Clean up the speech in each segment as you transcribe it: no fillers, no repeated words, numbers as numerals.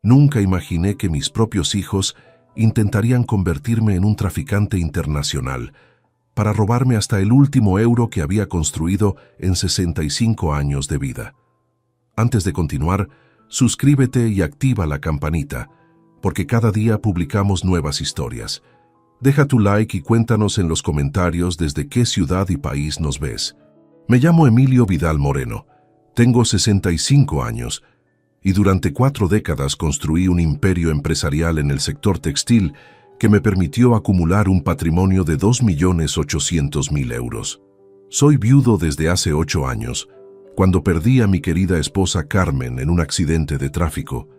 Nunca imaginé que mis propios hijos intentarían convertirme en un traficante internacional para robarme hasta el último euro que había construido en 65 años de vida. Antes de continuar, suscríbete y activa la campanita, porque cada día publicamos nuevas historias. Deja tu like y cuéntanos en los comentarios desde qué ciudad y país nos ves. Me llamo Emilio Vidal Moreno, tengo 65 años y durante 4 décadas construí un imperio empresarial en el sector textil que me permitió acumular un patrimonio de 2.800.000 euros. Soy viudo desde hace 8 años, cuando perdí a mi querida esposa Carmen en un accidente de tráfico,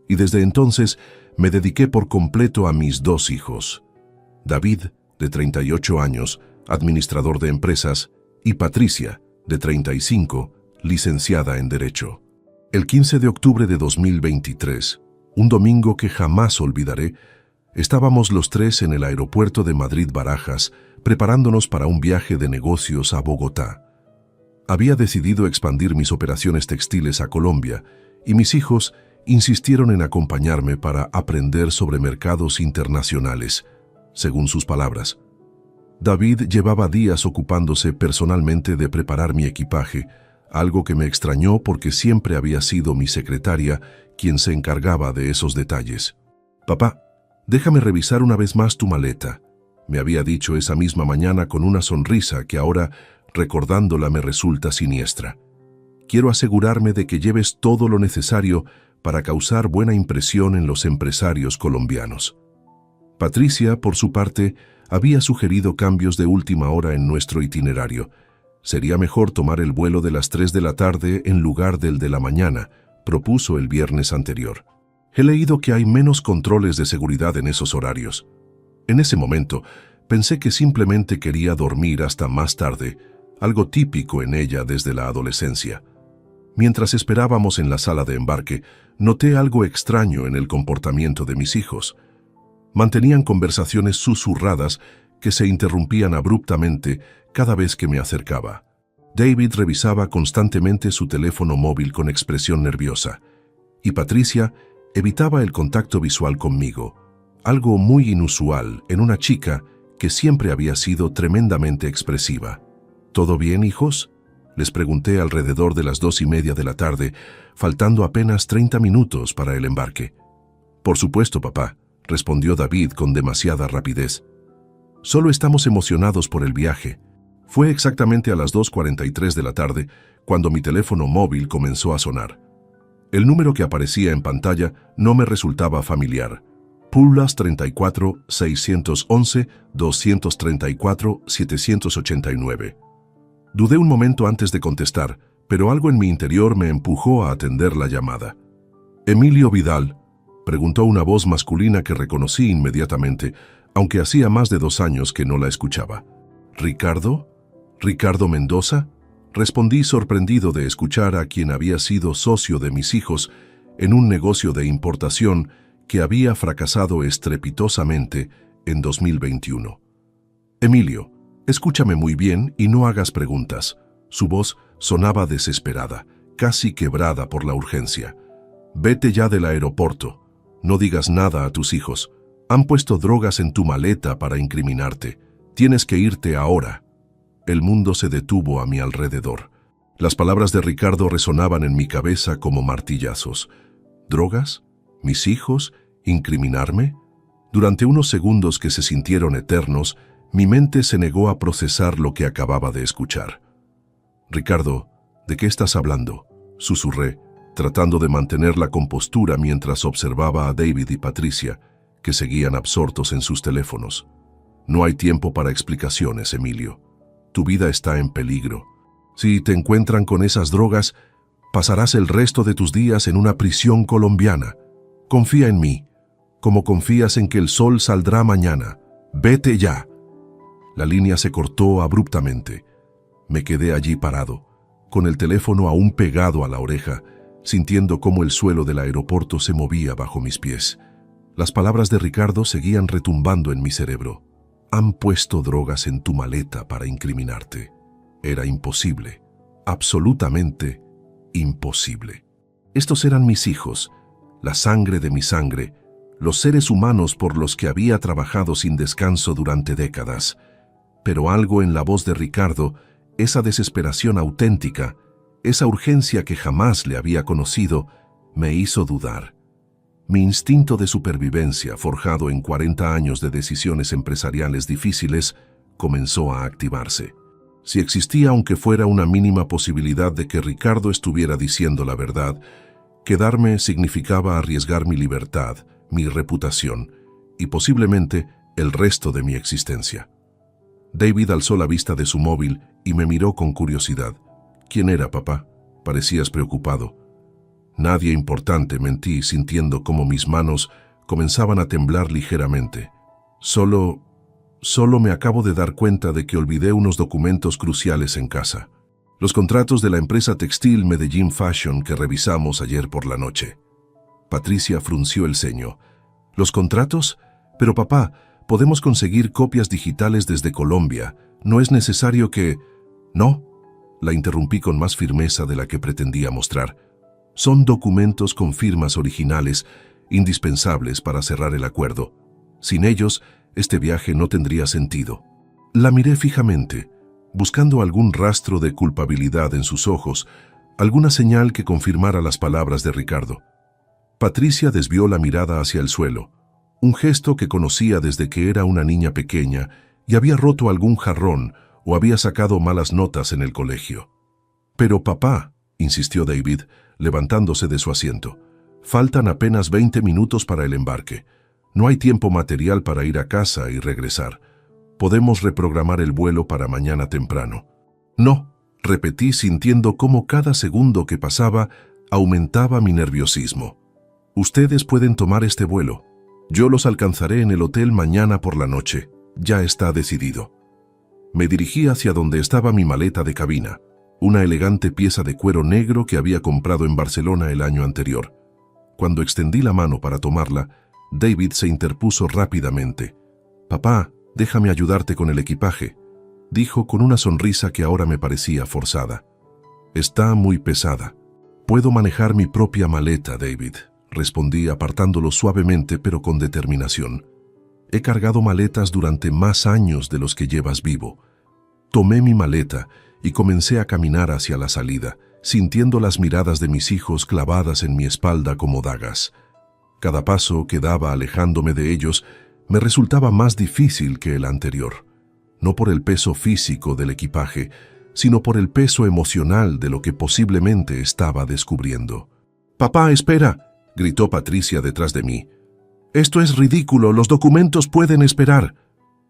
y desde entonces me dediqué por completo a mis 2 hijos. David, de 38 años, administrador de empresas, y Patricia, de 35, licenciada en Derecho. El 15 de octubre de 2023, un domingo que jamás olvidaré, estábamos los 3 en el aeropuerto de Madrid-Barajas, preparándonos para un viaje de negocios a Bogotá. Había decidido expandir mis operaciones textiles a Colombia, y mis hijos insistieron en acompañarme para aprender sobre mercados internacionales, según sus palabras. David llevaba días ocupándose personalmente de preparar mi equipaje, algo que me extrañó porque siempre había sido mi secretaria quien se encargaba de esos detalles. «Papá, déjame revisar una vez más tu maleta», me había dicho esa misma mañana con una sonrisa que ahora, recordándola, me resulta siniestra. «Quiero asegurarme de que lleves todo lo necesario para causar buena impresión en los empresarios colombianos». Patricia, por su parte, había sugerido cambios de última hora en nuestro itinerario. Sería mejor tomar el vuelo de las 3 de la tarde en lugar del de la mañana, propuso el viernes anterior. He leído que hay menos controles de seguridad en esos horarios. En ese momento, pensé que simplemente quería dormir hasta más tarde, algo típico en ella desde la adolescencia. Mientras esperábamos en la sala de embarque, noté algo extraño en el comportamiento de mis hijos. Mantenían conversaciones susurradas que se interrumpían abruptamente cada vez que me acercaba. David revisaba constantemente su teléfono móvil con expresión nerviosa, y Patricia evitaba el contacto visual conmigo, algo muy inusual en una chica que siempre había sido tremendamente expresiva. «¿Todo bien, hijos?», les pregunté alrededor de las 2:30 de la tarde, faltando apenas 30 minutos para el embarque. «Por supuesto, papá», respondió David con demasiada rapidez. «Solo estamos emocionados por el viaje». Fue exactamente a las 2:43 de la tarde cuando mi teléfono móvil comenzó a sonar. El número que aparecía en pantalla no me resultaba familiar. Pullas 34 611 234 789. Dudé un momento antes de contestar, pero algo en mi interior me empujó a atender la llamada. «Emilio Vidal», preguntó una voz masculina que reconocí inmediatamente, aunque hacía más de 2 años que no la escuchaba. «¿Ricardo? ¿Ricardo Mendoza?», respondí sorprendido de escuchar a quien había sido socio de mis hijos en un negocio de importación que había fracasado estrepitosamente en 2021. «Emilio, escúchame muy bien y no hagas preguntas». Su voz sonaba desesperada, casi quebrada por la urgencia. «Vete ya del aeropuerto. No digas nada a tus hijos. Han puesto drogas en tu maleta para incriminarte. Tienes que irte ahora». El mundo se detuvo a mi alrededor. Las palabras de Ricardo resonaban en mi cabeza como martillazos. ¿Drogas? ¿Mis hijos? ¿Incriminarme? Durante unos segundos que se sintieron eternos, mi mente se negó a procesar lo que acababa de escuchar. «Ricardo, ¿de qué estás hablando?», susurré, tratando de mantener la compostura mientras observaba a David y Patricia, que seguían absortos en sus teléfonos. «No hay tiempo para explicaciones, Emilio. Tu vida está en peligro. Si te encuentran con esas drogas, pasarás el resto de tus días en una prisión colombiana. Confía en mí, como confías en que el sol saldrá mañana. Vete ya». La línea se cortó abruptamente. Me quedé allí parado, con el teléfono aún pegado a la oreja, sintiendo cómo el suelo del aeropuerto se movía bajo mis pies. Las palabras de Ricardo seguían retumbando en mi cerebro. «Han puesto drogas en tu maleta para incriminarte». Era imposible, absolutamente imposible. Estos eran mis hijos, la sangre de mi sangre, los seres humanos por los que había trabajado sin descanso durante décadas. Pero algo en la voz de Ricardo, esa desesperación auténtica, esa urgencia que jamás le había conocido, me hizo dudar. Mi instinto de supervivencia, forjado en 40 años de decisiones empresariales difíciles, comenzó a activarse. Si existía aunque fuera una mínima posibilidad de que Ricardo estuviera diciendo la verdad, quedarme significaba arriesgar mi libertad, mi reputación y posiblemente el resto de mi existencia. David alzó la vista de su móvil y me miró con curiosidad. ¿Quién era, papá? Parecías preocupado. Nadie importante, mentí, sintiendo cómo mis manos comenzaban a temblar ligeramente. Solo me acabo de dar cuenta de que olvidé unos documentos cruciales en casa. Los contratos de la empresa textil Medellín Fashion que revisamos ayer por la noche. Patricia frunció el ceño. ¿Los contratos? Pero papá, podemos conseguir copias digitales desde Colombia. No es necesario que... No, la interrumpí con más firmeza de la que pretendía mostrar. Son documentos con firmas originales, indispensables para cerrar el acuerdo. Sin ellos, este viaje no tendría sentido. La miré fijamente, buscando algún rastro de culpabilidad en sus ojos, alguna señal que confirmara las palabras de Ricardo. Patricia desvió la mirada hacia el suelo, un gesto que conocía desde que era una niña pequeña y había roto algún jarrón o había sacado malas notas en el colegio. «Pero papá», insistió David, levantándose de su asiento, «faltan apenas 20 minutos para el embarque. No hay tiempo material para ir a casa y regresar. Podemos reprogramar el vuelo para mañana temprano». «No», repetí sintiendo cómo cada segundo que pasaba aumentaba mi nerviosismo. «Ustedes pueden tomar este vuelo. Yo los alcanzaré en el hotel mañana por la noche. Ya está decidido». Me dirigí hacia donde estaba mi maleta de cabina, una elegante pieza de cuero negro que había comprado en Barcelona el año anterior. Cuando extendí la mano para tomarla, David se interpuso rápidamente. «Papá, déjame ayudarte con el equipaje», dijo con una sonrisa que ahora me parecía forzada. «Está muy pesada». «Puedo manejar mi propia maleta, David», respondí apartándolo suavemente pero con determinación. «He cargado maletas durante más años de los que llevas vivo». Tomé mi maleta y comencé a caminar hacia la salida, sintiendo las miradas de mis hijos clavadas en mi espalda como dagas. Cada paso que daba alejándome de ellos me resultaba más difícil que el anterior, no por el peso físico del equipaje, sino por el peso emocional de lo que posiblemente estaba descubriendo. «Papá, espera», gritó Patricia detrás de mí. «Esto es ridículo, los documentos pueden esperar».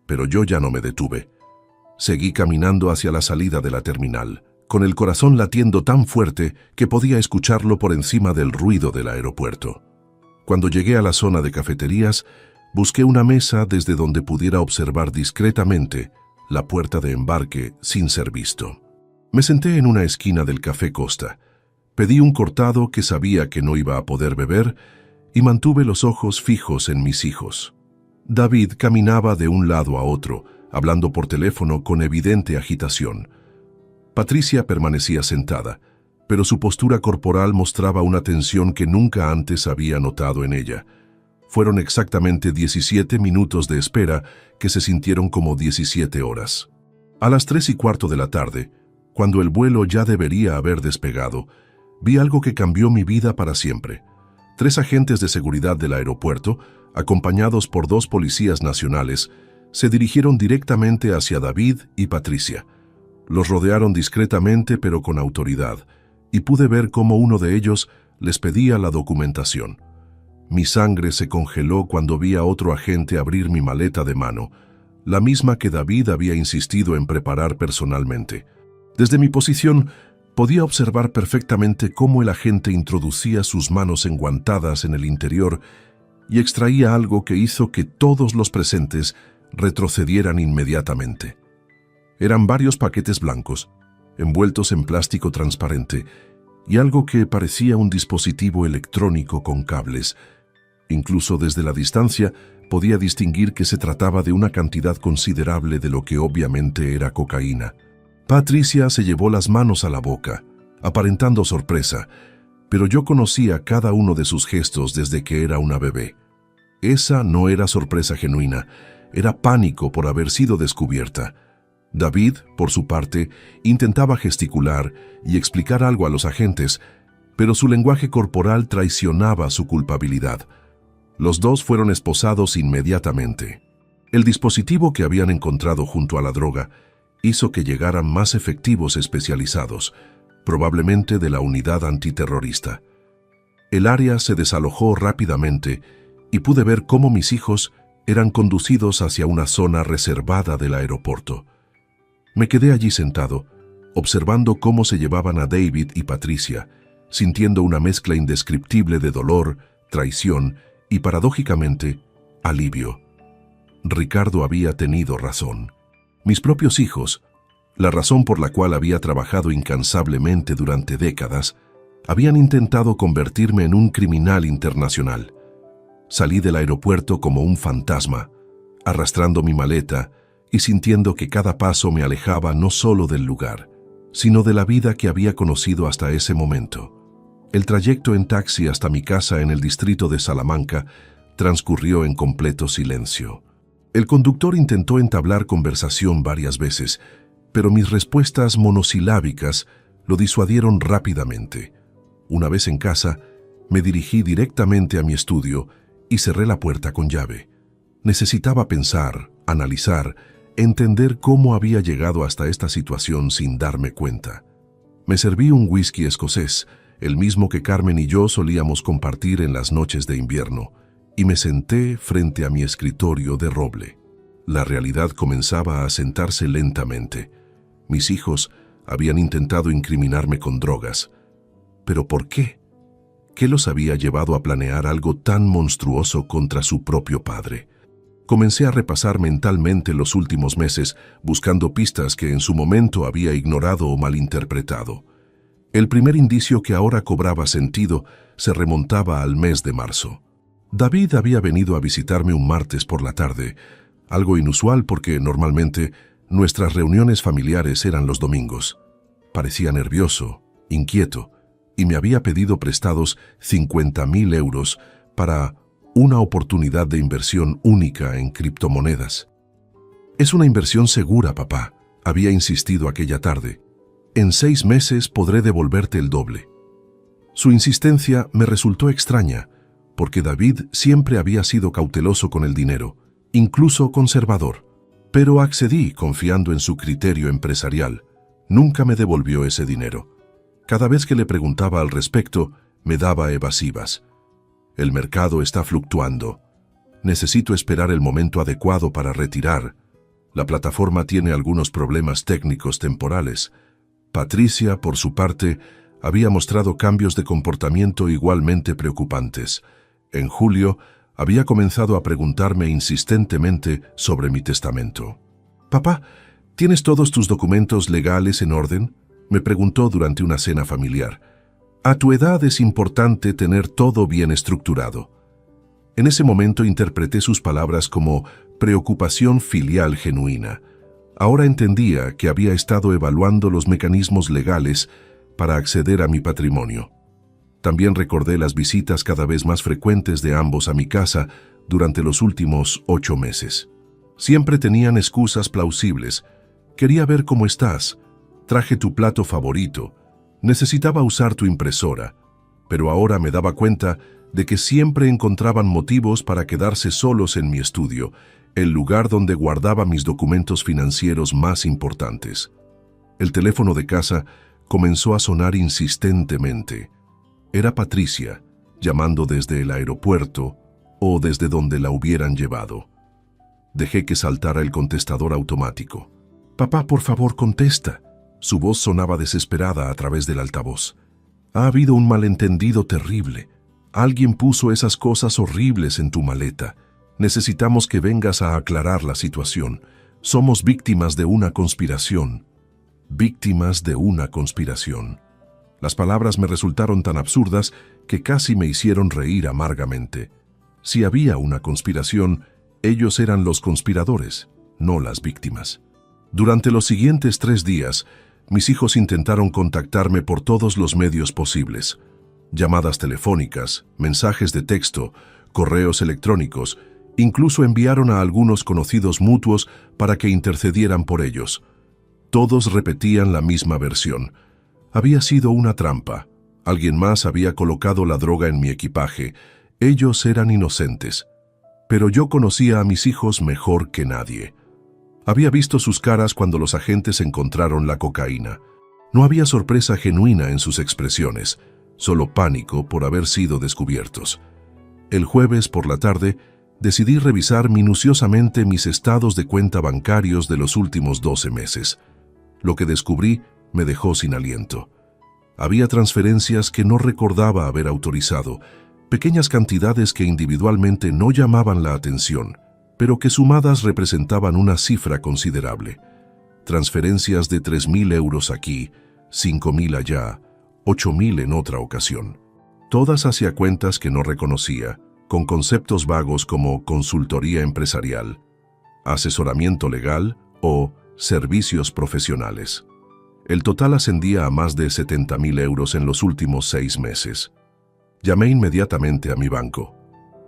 Pero yo ya no me detuve. Seguí caminando hacia la salida de la terminal, con el corazón latiendo tan fuerte que podía escucharlo por encima del ruido del aeropuerto. Cuando llegué a la zona de cafeterías, busqué una mesa desde donde pudiera observar discretamente la puerta de embarque sin ser visto. Me senté en una esquina del Café Costa, pedí un cortado que sabía que no iba a poder beber y mantuve los ojos fijos en mis hijos. David caminaba de un lado a otro, hablando por teléfono con evidente agitación. Patricia permanecía sentada, pero su postura corporal mostraba una tensión que nunca antes había notado en ella. Fueron exactamente 17 minutos de espera que se sintieron como 17 horas. A las 3:15 de la tarde, cuando el vuelo ya debería haber despegado, vi algo que cambió mi vida para siempre. 3 agentes de seguridad del aeropuerto, acompañados por 2 policías nacionales, se dirigieron directamente hacia David y Patricia. Los rodearon discretamente pero con autoridad, y pude ver cómo uno de ellos les pedía la documentación. Mi sangre se congeló cuando vi a otro agente abrir mi maleta de mano, la misma que David había insistido en preparar personalmente. Desde mi posición, podía observar perfectamente cómo el agente introducía sus manos enguantadas en el interior y extraía algo que hizo que todos los presentes retrocedieran inmediatamente. Eran varios paquetes blancos, envueltos en plástico transparente, y algo que parecía un dispositivo electrónico con cables. Incluso desde la distancia podía distinguir que se trataba de una cantidad considerable de lo que obviamente era cocaína. Patricia se llevó las manos a la boca, aparentando sorpresa, pero yo conocía cada uno de sus gestos desde que era una bebé. Esa no era sorpresa genuina, era pánico por haber sido descubierta. David, por su parte, intentaba gesticular y explicar algo a los agentes, pero su lenguaje corporal traicionaba su culpabilidad. Los dos fueron esposados inmediatamente. El dispositivo que habían encontrado junto a la droga hizo que llegaran más efectivos especializados, probablemente de la unidad antiterrorista. El área se desalojó rápidamente y pude ver cómo mis hijos eran conducidos hacia una zona reservada del aeropuerto. Me quedé allí sentado, observando cómo se llevaban a David y Patricia, sintiendo una mezcla indescriptible de dolor, traición y, paradójicamente, alivio. Ricardo había tenido razón. Mis propios hijos, la razón por la cual había trabajado incansablemente durante décadas, habían intentado convertirme en un criminal internacional. Salí del aeropuerto como un fantasma, arrastrando mi maleta y sintiendo que cada paso me alejaba no solo del lugar, sino de la vida que había conocido hasta ese momento. El trayecto en taxi hasta mi casa en el distrito de Salamanca transcurrió en completo silencio. El conductor intentó entablar conversación varias veces, pero mis respuestas monosilábicas lo disuadieron rápidamente. Una vez en casa, me dirigí directamente a mi estudio y cerré la puerta con llave. Necesitaba pensar, analizar, entender cómo había llegado hasta esta situación sin darme cuenta. Me serví un whisky escocés, el mismo que Carmen y yo solíamos compartir en las noches de invierno, y me senté frente a mi escritorio de roble. La realidad comenzaba a asentarse lentamente. Mis hijos habían intentado incriminarme con drogas. ¿Pero por qué? ¿Qué los había llevado a planear algo tan monstruoso contra su propio padre? Comencé a repasar mentalmente los últimos meses, buscando pistas que en su momento había ignorado o malinterpretado. El primer indicio que ahora cobraba sentido se remontaba al mes de marzo. David había venido a visitarme un martes por la tarde, algo inusual porque normalmente nuestras reuniones familiares eran los domingos. Parecía nervioso, inquieto, y me había pedido prestados 50.000 euros para una oportunidad de inversión única en criptomonedas. «Es una inversión segura, papá», había insistido aquella tarde. «En 6 meses podré devolverte el doble». Su insistencia me resultó extraña, porque David siempre había sido cauteloso con el dinero, incluso conservador. Pero accedí confiando en su criterio empresarial. Nunca me devolvió ese dinero. Cada vez que le preguntaba al respecto, me daba evasivas. «El mercado está fluctuando. Necesito esperar el momento adecuado para retirar. La plataforma tiene algunos problemas técnicos temporales». Patricia, por su parte, había mostrado cambios de comportamiento igualmente preocupantes. En julio, había comenzado a preguntarme insistentemente sobre mi testamento. «Papá, ¿tienes todos tus documentos legales en orden?», me preguntó durante una cena familiar. «A tu edad es importante tener todo bien estructurado». En ese momento interpreté sus palabras como preocupación filial genuina. Ahora entendía que había estado evaluando los mecanismos legales para acceder a mi patrimonio. También recordé las visitas cada vez más frecuentes de ambos a mi casa durante los últimos 8 meses. Siempre tenían excusas plausibles. «Quería ver cómo estás. Traje tu plato favorito. Necesitaba usar tu impresora». Pero ahora me daba cuenta de que siempre encontraban motivos para quedarse solos en mi estudio, el lugar donde guardaba mis documentos financieros más importantes. El teléfono de casa comenzó a sonar insistentemente. Era Patricia, llamando desde el aeropuerto o desde donde la hubieran llevado. Dejé que saltara el contestador automático. «Papá, por favor, contesta». Su voz sonaba desesperada a través del altavoz. «Ha habido un malentendido terrible. Alguien puso esas cosas horribles en tu maleta. Necesitamos que vengas a aclarar la situación. Somos víctimas de una conspiración». Víctimas de una conspiración. Las palabras me resultaron tan absurdas que casi me hicieron reír amargamente. Si había una conspiración, ellos eran los conspiradores, no las víctimas. Durante los siguientes 3 días, mis hijos intentaron contactarme por todos los medios posibles. llamadas telefónicas, mensajes de texto, correos electrónicos. Incluso enviaron a algunos conocidos mutuos para que intercedieran por ellos. Todos repetían la misma versión. Había sido una trampa. Alguien más había colocado la droga en mi equipaje. Ellos eran inocentes. Pero yo conocía a mis hijos mejor que nadie. Había visto sus caras cuando los agentes encontraron la cocaína. No había sorpresa genuina en sus expresiones, solo pánico por haber sido descubiertos. El jueves por la tarde, decidí revisar minuciosamente mis estados de cuenta bancarios de los últimos 12 meses. Lo que descubrí me dejó sin aliento. Había transferencias que no recordaba haber autorizado, pequeñas cantidades que individualmente no llamaban la atención, pero que sumadas representaban una cifra considerable. Transferencias de 3.000 euros aquí, 5.000 allá, 8.000 en otra ocasión. Todas hacia cuentas que no reconocía, con conceptos vagos como consultoría empresarial, asesoramiento legal o servicios profesionales. El total ascendía a más de 70.000 euros en los últimos 6 meses. Llamé inmediatamente a mi banco.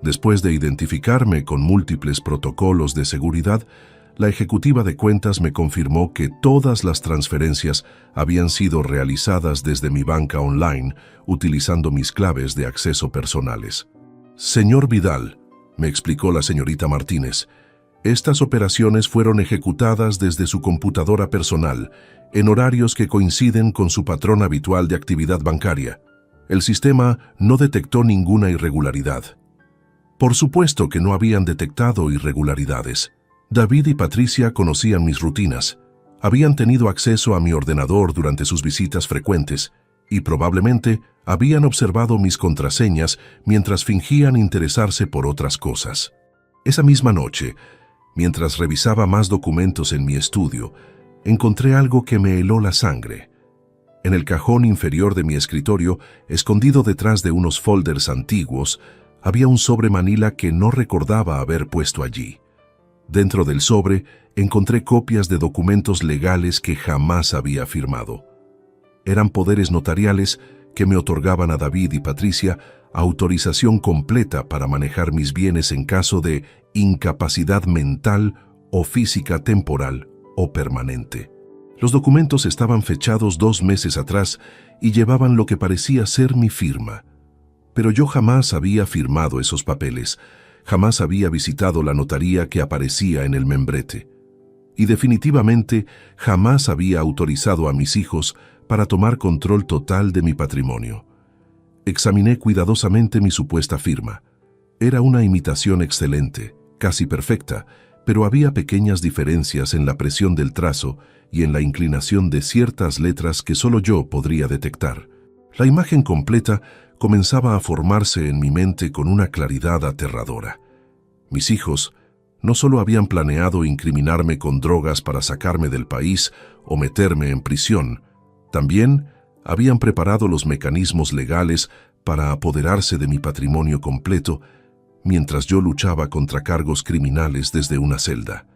Después de identificarme con múltiples protocolos de seguridad, la ejecutiva de cuentas me confirmó que todas las transferencias habían sido realizadas desde mi banca online, utilizando mis claves de acceso personales. Señor Vidal, me explicó la señorita Martínez, estas operaciones fueron ejecutadas desde su computadora personal, en horarios que coinciden con su patrón habitual de actividad bancaria. El sistema no detectó ninguna irregularidad. Por supuesto que no habían detectado irregularidades. David y Patricia conocían mis rutinas, habían tenido acceso a mi ordenador durante sus visitas frecuentes y probablemente habían observado mis contraseñas mientras fingían interesarse por otras cosas. Esa misma noche, mientras revisaba más documentos en mi estudio, encontré algo que me heló la sangre. En el cajón inferior de mi escritorio, escondido detrás de unos folders antiguos, había un sobre manila que no recordaba haber puesto allí. Dentro del sobre encontré copias de documentos legales que jamás había firmado. Eran poderes notariales que me otorgaban a David y Patricia autorización completa para manejar mis bienes en caso de incapacidad mental o física temporal o permanente. Los documentos estaban fechados 2 meses atrás y llevaban lo que parecía ser mi firma. Pero yo jamás había firmado esos papeles. Jamás había visitado la notaría que aparecía en el membrete. Y definitivamente jamás había autorizado a mis hijos para tomar control total de mi patrimonio. Examiné cuidadosamente mi supuesta firma. Era una imitación excelente, casi perfecta, pero había pequeñas diferencias en la presión del trazo y en la inclinación de ciertas letras que solo yo podría detectar. La imagen completa comenzaba a formarse en mi mente con una claridad aterradora. Mis hijos no solo habían planeado incriminarme con drogas para sacarme del país o meterme en prisión, también habían preparado los mecanismos legales para apoderarse de mi patrimonio completo mientras yo luchaba contra cargos criminales desde una celda.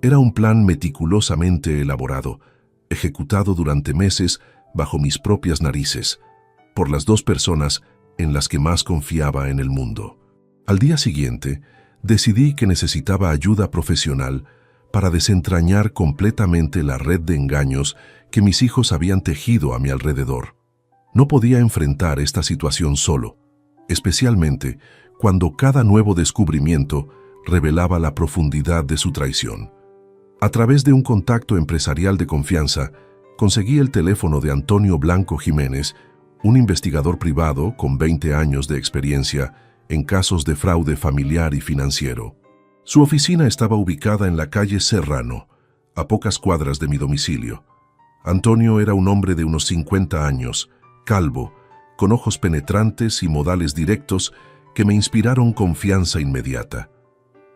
Era un plan meticulosamente elaborado, ejecutado durante meses bajo mis propias narices, por las 2 personas en las que más confiaba en el mundo. Al día siguiente, decidí que necesitaba ayuda profesional para desentrañar completamente la red de engaños que mis hijos habían tejido a mi alrededor. No podía enfrentar esta situación solo, especialmente cuando cada nuevo descubrimiento revelaba la profundidad de su traición. A través de un contacto empresarial de confianza, conseguí el teléfono de Antonio Blanco Jiménez, un investigador privado con 20 años de experiencia en casos de fraude familiar y financiero. Su oficina estaba ubicada en la calle Serrano, a pocas cuadras de mi domicilio. Antonio era un hombre de unos 50 años, calvo, con ojos penetrantes y modales directos que me inspiraron confianza inmediata.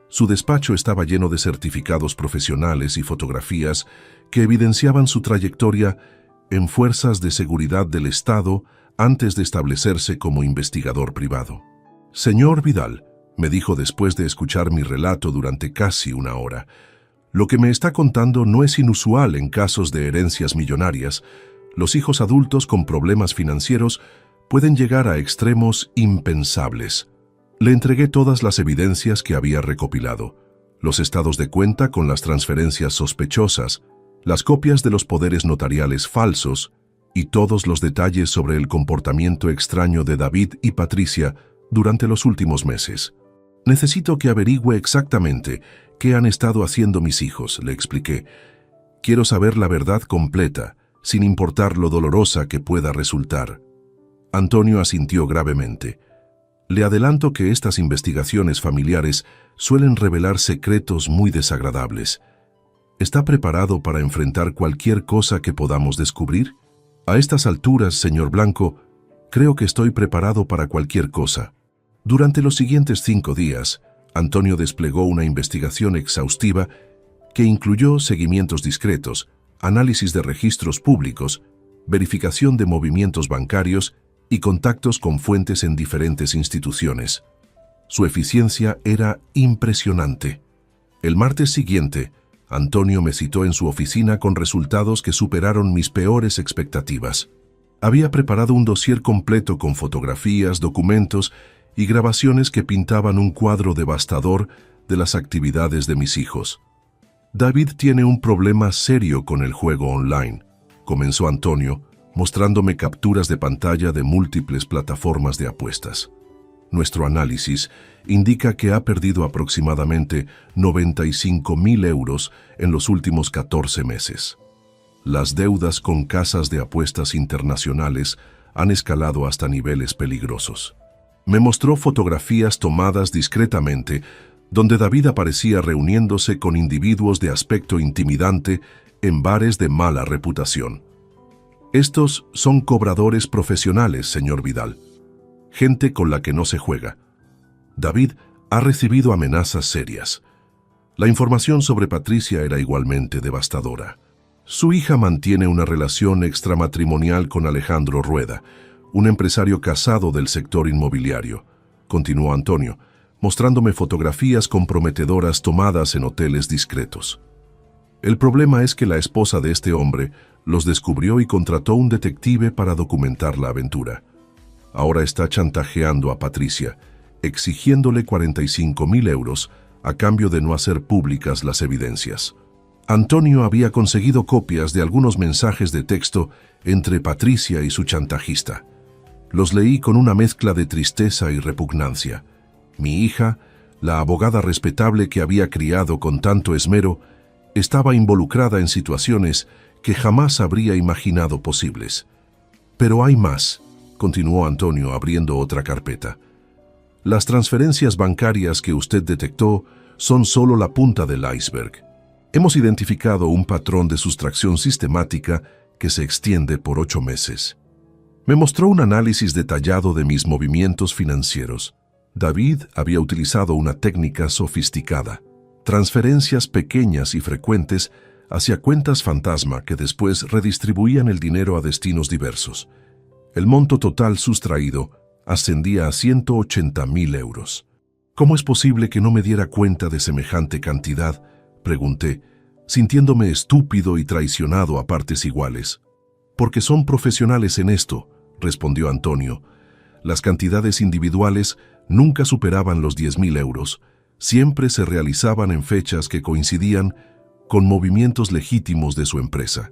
Su despacho estaba lleno de certificados profesionales y fotografías que evidenciaban su trayectoria en fuerzas de seguridad del Estado antes de establecerse como investigador privado. Señor Vidal, me dijo después de escuchar mi relato durante casi 1 hora, lo que me está contando no es inusual en casos de herencias millonarias. Los hijos adultos con problemas financieros pueden llegar a extremos impensables. Le entregué todas las evidencias que había recopilado, los estados de cuenta con las transferencias sospechosas, las copias de los poderes notariales falsos y todos los detalles sobre el comportamiento extraño de David y Patricia durante los últimos meses. Necesito que averigüe exactamente qué han estado haciendo mis hijos, le expliqué. Quiero saber la verdad completa, sin importar lo dolorosa que pueda resultar. Antonio asintió gravemente. Le adelanto que estas investigaciones familiares suelen revelar secretos muy desagradables. ¿Está preparado para enfrentar cualquier cosa que podamos descubrir? A estas alturas, señor Blanco, creo que estoy preparado para cualquier cosa. Durante los siguientes 5 días, Antonio desplegó una investigación exhaustiva que incluyó seguimientos discretos, análisis de registros públicos, verificación de movimientos bancarios y contactos con fuentes en diferentes instituciones. Su eficiencia era impresionante. El martes siguiente, Antonio me citó en su oficina con resultados que superaron mis peores expectativas. Había preparado un dossier completo con fotografías, documentos y grabaciones que pintaban un cuadro devastador de las actividades de mis hijos. David tiene un problema serio con el juego online, comenzó Antonio, mostrándome capturas de pantalla de múltiples plataformas de apuestas. Nuestro análisis indica que ha perdido aproximadamente 95.000 euros en los últimos 14 meses. Las deudas con casas de apuestas internacionales han escalado hasta niveles peligrosos. Me mostró fotografías tomadas discretamente donde David aparecía reuniéndose con individuos de aspecto intimidante en bares de mala reputación. Estos son cobradores profesionales, señor Vidal. Gente con la que no se juega. David ha recibido amenazas serias. La información sobre Patricia era igualmente devastadora. Su hija mantiene una relación extramatrimonial con Alejandro Rueda, un empresario casado del sector inmobiliario, continuó Antonio, mostrándome fotografías comprometedoras tomadas en hoteles discretos. El problema es que la esposa de este hombre los descubrió y contrató un detective para documentar la aventura. Ahora está chantajeando a Patricia, exigiéndole 45.000 euros a cambio de no hacer públicas las evidencias. Antonio había conseguido copias de algunos mensajes de texto entre Patricia y su chantajista. Los leí con una mezcla de tristeza y repugnancia. Mi hija, la abogada respetable que había criado con tanto esmero, estaba involucrada en situaciones que jamás habría imaginado posibles. Pero hay más, continuó Antonio abriendo otra carpeta. Las transferencias bancarias que usted detectó son solo la punta del iceberg. Hemos identificado un patrón de sustracción sistemática que se extiende por 8 meses. Me mostró un análisis detallado de mis movimientos financieros. David había utilizado una técnica sofisticada, transferencias pequeñas y frecuentes hacia cuentas fantasma que después redistribuían el dinero a destinos diversos. El monto total sustraído ascendía a 180.000 euros. ¿Cómo es posible que no me diera cuenta de semejante cantidad?, pregunté, sintiéndome estúpido y traicionado a partes iguales. Porque son profesionales en esto, respondió Antonio. Las cantidades individuales nunca superaban los 10.000 euros, siempre se realizaban en fechas que coincidían con movimientos legítimos de su empresa,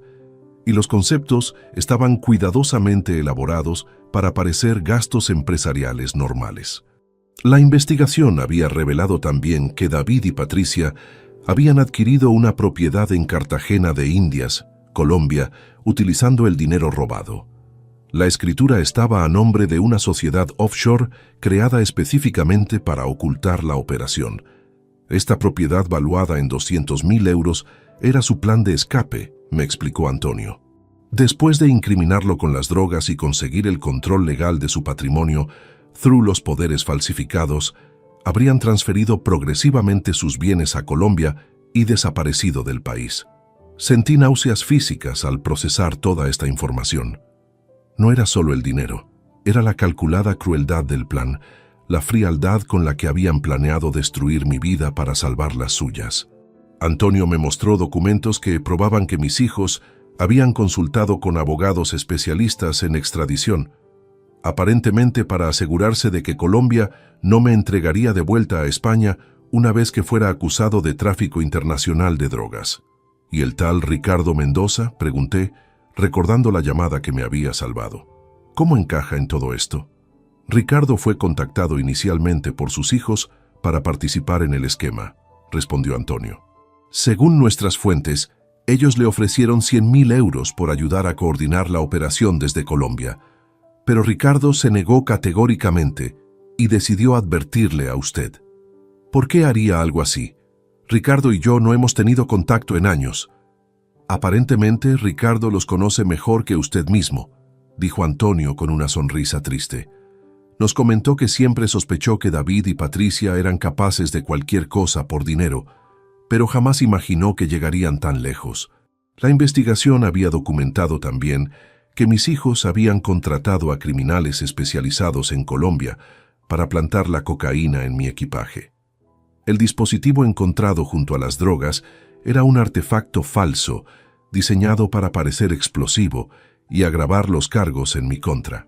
y los conceptos estaban cuidadosamente elaborados para parecer gastos empresariales normales. La investigación había revelado también que David y Patricia habían adquirido una propiedad en Cartagena de Indias, Colombia, utilizando el dinero robado. La escritura estaba a nombre de una sociedad offshore creada específicamente para ocultar la operación. Esta propiedad, valuada en 200.000 euros, era su plan de escape, me explicó Antonio. Después de incriminarlo con las drogas y conseguir el control legal de su patrimonio, through los poderes falsificados, habrían transferido progresivamente sus bienes a Colombia y desaparecido del país. Sentí náuseas físicas al procesar toda esta información. No era solo el dinero, era la calculada crueldad del plan, la frialdad con la que habían planeado destruir mi vida para salvar las suyas. Antonio me mostró documentos que probaban que mis hijos habían consultado con abogados especialistas en extradición. aparentemente para asegurarse de que Colombia no me entregaría de vuelta a España una vez que fuera acusado de tráfico internacional de drogas. ¿Y el tal Ricardo Mendoza?, pregunté, recordando la llamada que me había salvado. ¿Cómo encaja en todo esto? Ricardo fue contactado inicialmente por sus hijos para participar en el esquema, respondió Antonio. Según nuestras fuentes, ellos le ofrecieron 100.000 euros por ayudar a coordinar la operación desde Colombia, pero Ricardo se negó categóricamente y decidió advertirle a usted. ¿Por qué haría algo así? Ricardo y yo no hemos tenido contacto en años. Aparentemente, Ricardo los conoce mejor que usted mismo, dijo Antonio con una sonrisa triste. Nos comentó que siempre sospechó que David y Patricia eran capaces de cualquier cosa por dinero, pero jamás imaginó que llegarían tan lejos. La investigación había documentado también que mis hijos habían contratado a criminales especializados en Colombia para plantar la cocaína en mi equipaje. El dispositivo encontrado junto a las drogas era un artefacto falso, diseñado para parecer explosivo y agravar los cargos en mi contra.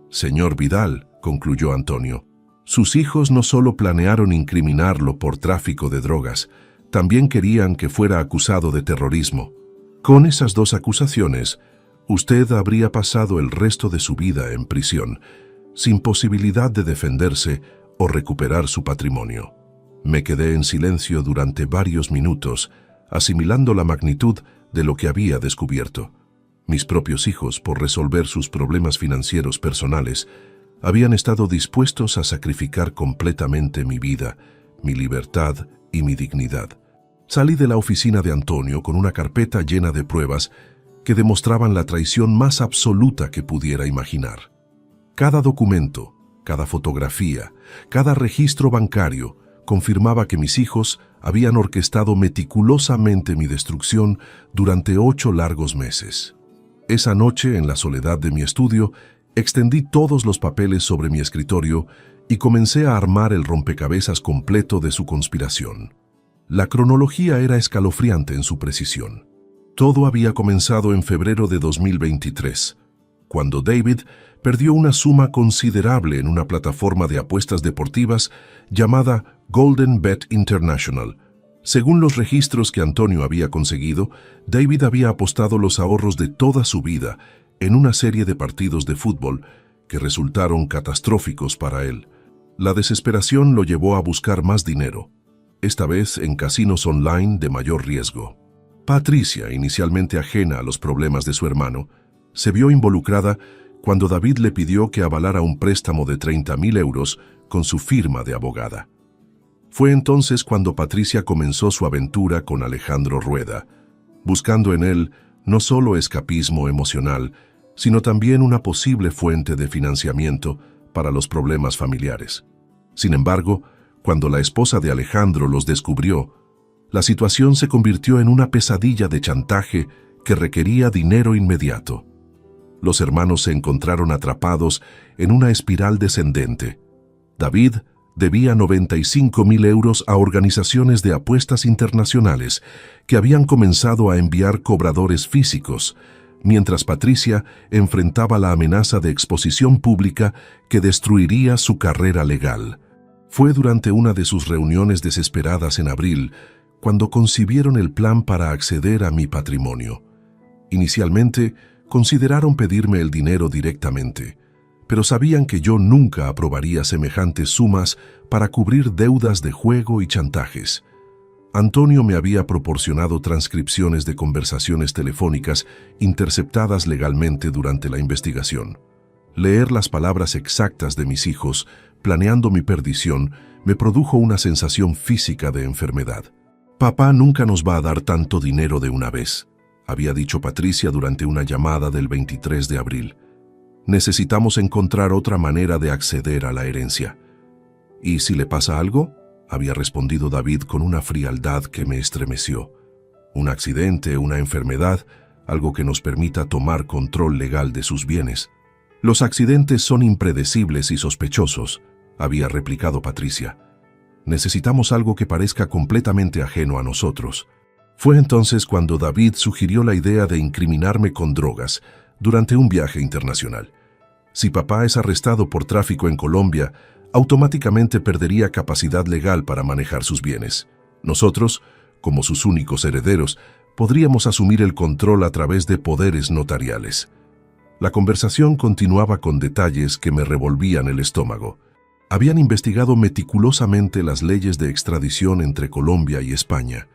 Señor Vidal, concluyó Antonio, sus hijos no solo planearon incriminarlo por tráfico de drogas, también querían que fuera acusado de terrorismo. Con esas dos acusaciones, usted habría pasado el resto de su vida en prisión, sin posibilidad de defenderse o recuperar su patrimonio. Me quedé en silencio durante varios minutos, asimilando la magnitud de lo que había descubierto. Mis propios hijos, por resolver sus problemas financieros personales, habían estado dispuestos a sacrificar completamente mi vida, mi libertad y mi dignidad. Salí de la oficina de Antonio con una carpeta llena de pruebas que demostraban la traición más absoluta que pudiera imaginar. Cada documento, cada fotografía, cada registro bancario confirmaba que mis hijos habían orquestado meticulosamente mi destrucción durante 8 largos meses. Esa noche, en la soledad de mi estudio, extendí todos los papeles sobre mi escritorio y comencé a armar el rompecabezas completo de su conspiración. La cronología era escalofriante en su precisión. Todo había comenzado en febrero de 2023, cuando David perdió una suma considerable en una plataforma de apuestas deportivas llamada Golden Bet International. Según los registros que Antonio había conseguido, David había apostado los ahorros de toda su vida en una serie de partidos de fútbol que resultaron catastróficos para él. La desesperación lo llevó a buscar más dinero, esta vez en casinos online de mayor riesgo. Patricia, inicialmente ajena a los problemas de su hermano, se vio involucrada cuando David le pidió que avalara un préstamo de 30.000 euros con su firma de abogada. Fue entonces cuando Patricia comenzó su aventura con Alejandro Rueda, buscando en él no solo escapismo emocional, sino también una posible fuente de financiamiento para los problemas familiares. Sin embargo, cuando la esposa de Alejandro los descubrió, la situación se convirtió en una pesadilla de chantaje que requería dinero inmediato. Los hermanos se encontraron atrapados en una espiral descendente. David debía 95.000 euros a organizaciones de apuestas internacionales que habían comenzado a enviar cobradores físicos, mientras Patricia enfrentaba la amenaza de exposición pública que destruiría su carrera legal. Fue durante una de sus reuniones desesperadas en abril cuando concibieron el plan para acceder a mi patrimonio. Inicialmente, consideraron pedirme el dinero directamente, pero sabían que yo nunca aprobaría semejantes sumas para cubrir deudas de juego y chantajes. Antonio me había proporcionado transcripciones de conversaciones telefónicas interceptadas legalmente durante la investigación. Leer las palabras exactas de mis hijos, planeando mi perdición, me produjo una sensación física de enfermedad. «Papá nunca nos va a dar tanto dinero de una vez», había dicho Patricia durante una llamada del 23 de abril. «Necesitamos encontrar otra manera de acceder a la herencia». «¿Y si le pasa algo?», había respondido David con una frialdad que me estremeció. «Un accidente, una enfermedad, algo que nos permita tomar control legal de sus bienes». «Los accidentes son impredecibles y sospechosos», había replicado Patricia. «Necesitamos algo que parezca completamente ajeno a nosotros». Fue entonces cuando David sugirió la idea de incriminarme con drogas durante un viaje internacional. Si papá es arrestado por tráfico en Colombia, automáticamente perdería capacidad legal para manejar sus bienes. Nosotros, como sus únicos herederos, podríamos asumir el control a través de poderes notariales. La conversación continuaba con detalles que me revolvían el estómago. Habían investigado meticulosamente las leyes de extradición entre Colombia y España,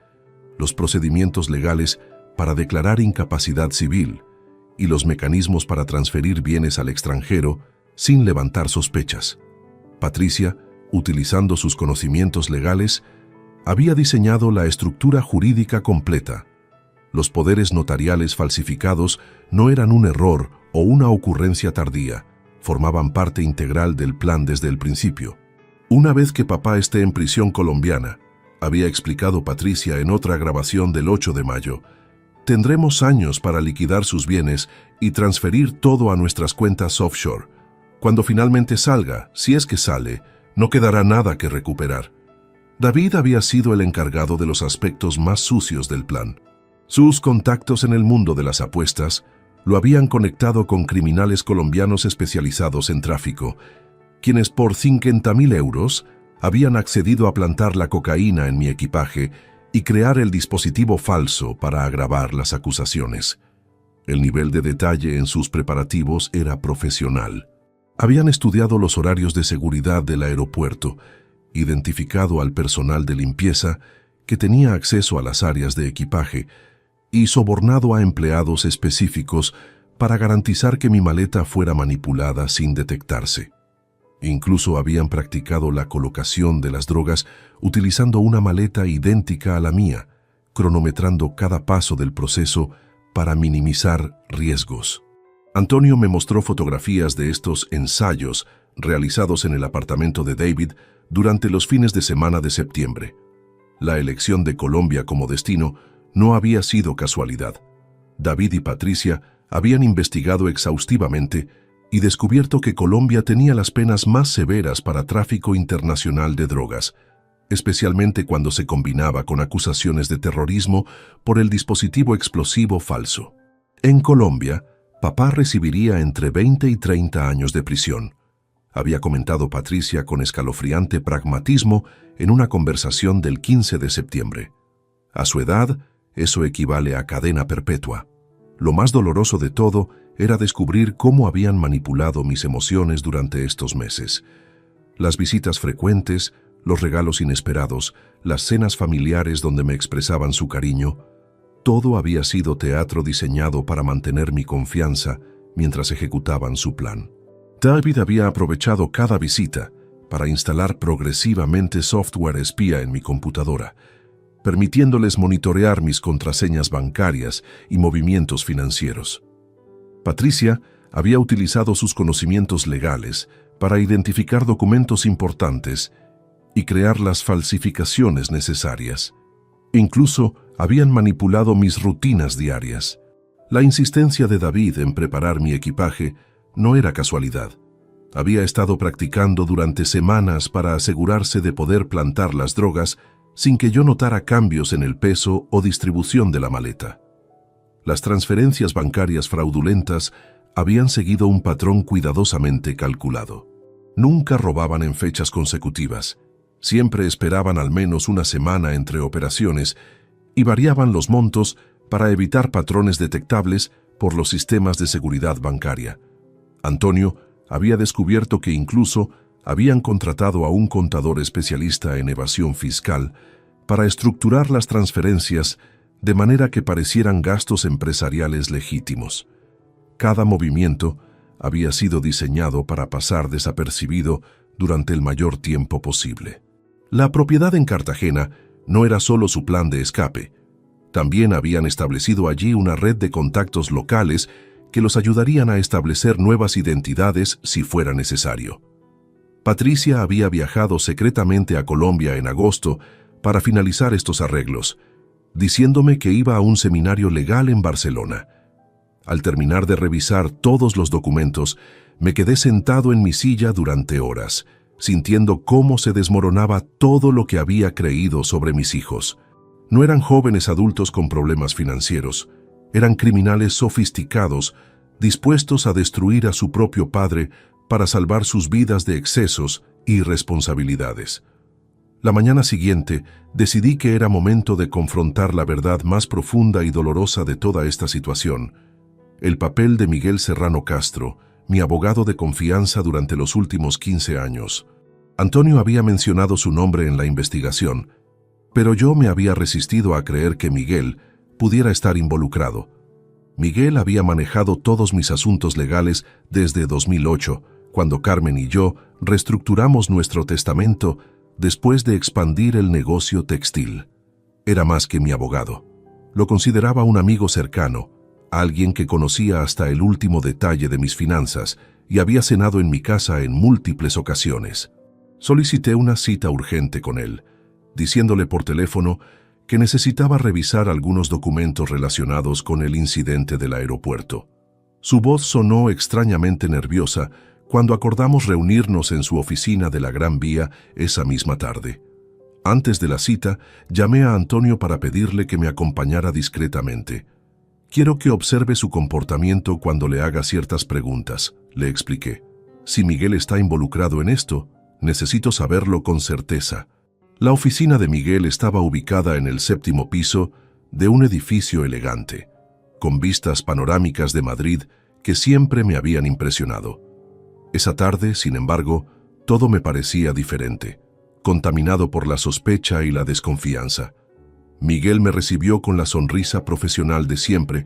los procedimientos legales para declarar incapacidad civil y los mecanismos para transferir bienes al extranjero sin levantar sospechas. Patricia, utilizando sus conocimientos legales, había diseñado la estructura jurídica completa. Los poderes notariales falsificados no eran un error o una ocurrencia tardía, formaban parte integral del plan desde el principio. Una vez que papá esté en prisión colombiana, había explicado Patricia en otra grabación del 8 de mayo, tendremos años para liquidar sus bienes y transferir todo a nuestras cuentas offshore. Cuando finalmente salga, si es que sale, no quedará nada que recuperar. David había sido el encargado de los aspectos más sucios del plan. Sus contactos en el mundo de las apuestas lo habían conectado con criminales colombianos especializados en tráfico, quienes por 50.000 euros habían accedido a plantar la cocaína en mi equipaje y crear el dispositivo falso para agravar las acusaciones. El nivel de detalle en sus preparativos era profesional. Habían estudiado los horarios de seguridad del aeropuerto, identificado al personal de limpieza que tenía acceso a las áreas de equipaje y sobornado a empleados específicos para garantizar que mi maleta fuera manipulada sin detectarse. Incluso habían practicado la colocación de las drogas utilizando una maleta idéntica a la mía, cronometrando cada paso del proceso para minimizar riesgos. Antonio me mostró fotografías de estos ensayos realizados en el apartamento de David durante los fines de semana de septiembre. La elección de Colombia como destino no había sido casualidad. David y Patricia habían investigado exhaustivamente y descubierto que Colombia tenía las penas más severas para tráfico internacional de drogas, especialmente cuando se combinaba con acusaciones de terrorismo por el dispositivo explosivo falso. En Colombia, papá recibiría entre 20 y 30 años de prisión, había comentado Patricia con escalofriante pragmatismo en una conversación del 15 de septiembre. A su edad, eso equivale a cadena perpetua. Lo más doloroso de todo era descubrir cómo habían manipulado mis emociones durante estos meses. Las visitas frecuentes, los regalos inesperados, las cenas familiares donde me expresaban su cariño, todo había sido teatro diseñado para mantener mi confianza mientras ejecutaban su plan. David había aprovechado cada visita para instalar progresivamente software espía en mi computadora, permitiéndoles monitorear mis contraseñas bancarias y movimientos financieros. Patricia había utilizado sus conocimientos legales para identificar documentos importantes y crear las falsificaciones necesarias. Incluso habían manipulado mis rutinas diarias. La insistencia de David en preparar mi equipaje no era casualidad. Había estado practicando durante semanas para asegurarse de poder plantar las drogas sin que yo notara cambios en el peso o distribución de la maleta. Las transferencias bancarias fraudulentas habían seguido un patrón cuidadosamente calculado. Nunca robaban en fechas consecutivas. Siempre esperaban al menos una semana entre operaciones y variaban los montos para evitar patrones detectables por los sistemas de seguridad bancaria. Antonio había descubierto que incluso habían contratado a un contador especialista en evasión fiscal para estructurar las transferencias de manera que parecieran gastos empresariales legítimos. Cada movimiento había sido diseñado para pasar desapercibido durante el mayor tiempo posible. La propiedad en Cartagena no era solo su plan de escape. También habían establecido allí una red de contactos locales que los ayudarían a establecer nuevas identidades si fuera necesario. Patricia había viajado secretamente a Colombia en agosto para finalizar estos arreglos, diciéndome que iba a un seminario legal en Barcelona. Al terminar de revisar todos los documentos, me quedé sentado en mi silla durante horas, sintiendo cómo se desmoronaba todo lo que había creído sobre mis hijos. No eran jóvenes adultos con problemas financieros, eran criminales sofisticados, dispuestos a destruir a su propio padre para salvar sus vidas de excesos y irresponsabilidades. La mañana siguiente decidí que era momento de confrontar la verdad más profunda y dolorosa de toda esta situación: el papel de Miguel Serrano Castro, mi abogado de confianza durante los últimos 15 años. Antonio había mencionado su nombre en la investigación, pero yo me había resistido a creer que Miguel pudiera estar involucrado. Miguel había manejado todos mis asuntos legales desde 2008, cuando Carmen y yo reestructuramos nuestro testamento después de expandir el negocio textil. Era más que mi abogado. Lo consideraba un amigo cercano, alguien que conocía hasta el último detalle de mis finanzas y había cenado en mi casa en múltiples ocasiones. Solicité una cita urgente con él, diciéndole por teléfono que necesitaba revisar algunos documentos relacionados con el incidente del aeropuerto. Su voz sonó extrañamente nerviosa cuando acordamos reunirnos en su oficina de la Gran Vía esa misma tarde. Antes de la cita, llamé a Antonio para pedirle que me acompañara discretamente. «Quiero que observe su comportamiento cuando le haga ciertas preguntas», le expliqué. «Si Miguel está involucrado en esto, necesito saberlo con certeza». La oficina de Miguel estaba ubicada en el 7º piso de un edificio elegante, con vistas panorámicas de Madrid que siempre me habían impresionado. Esa tarde, sin embargo, todo me parecía diferente, contaminado por la sospecha y la desconfianza. Miguel me recibió con la sonrisa profesional de siempre,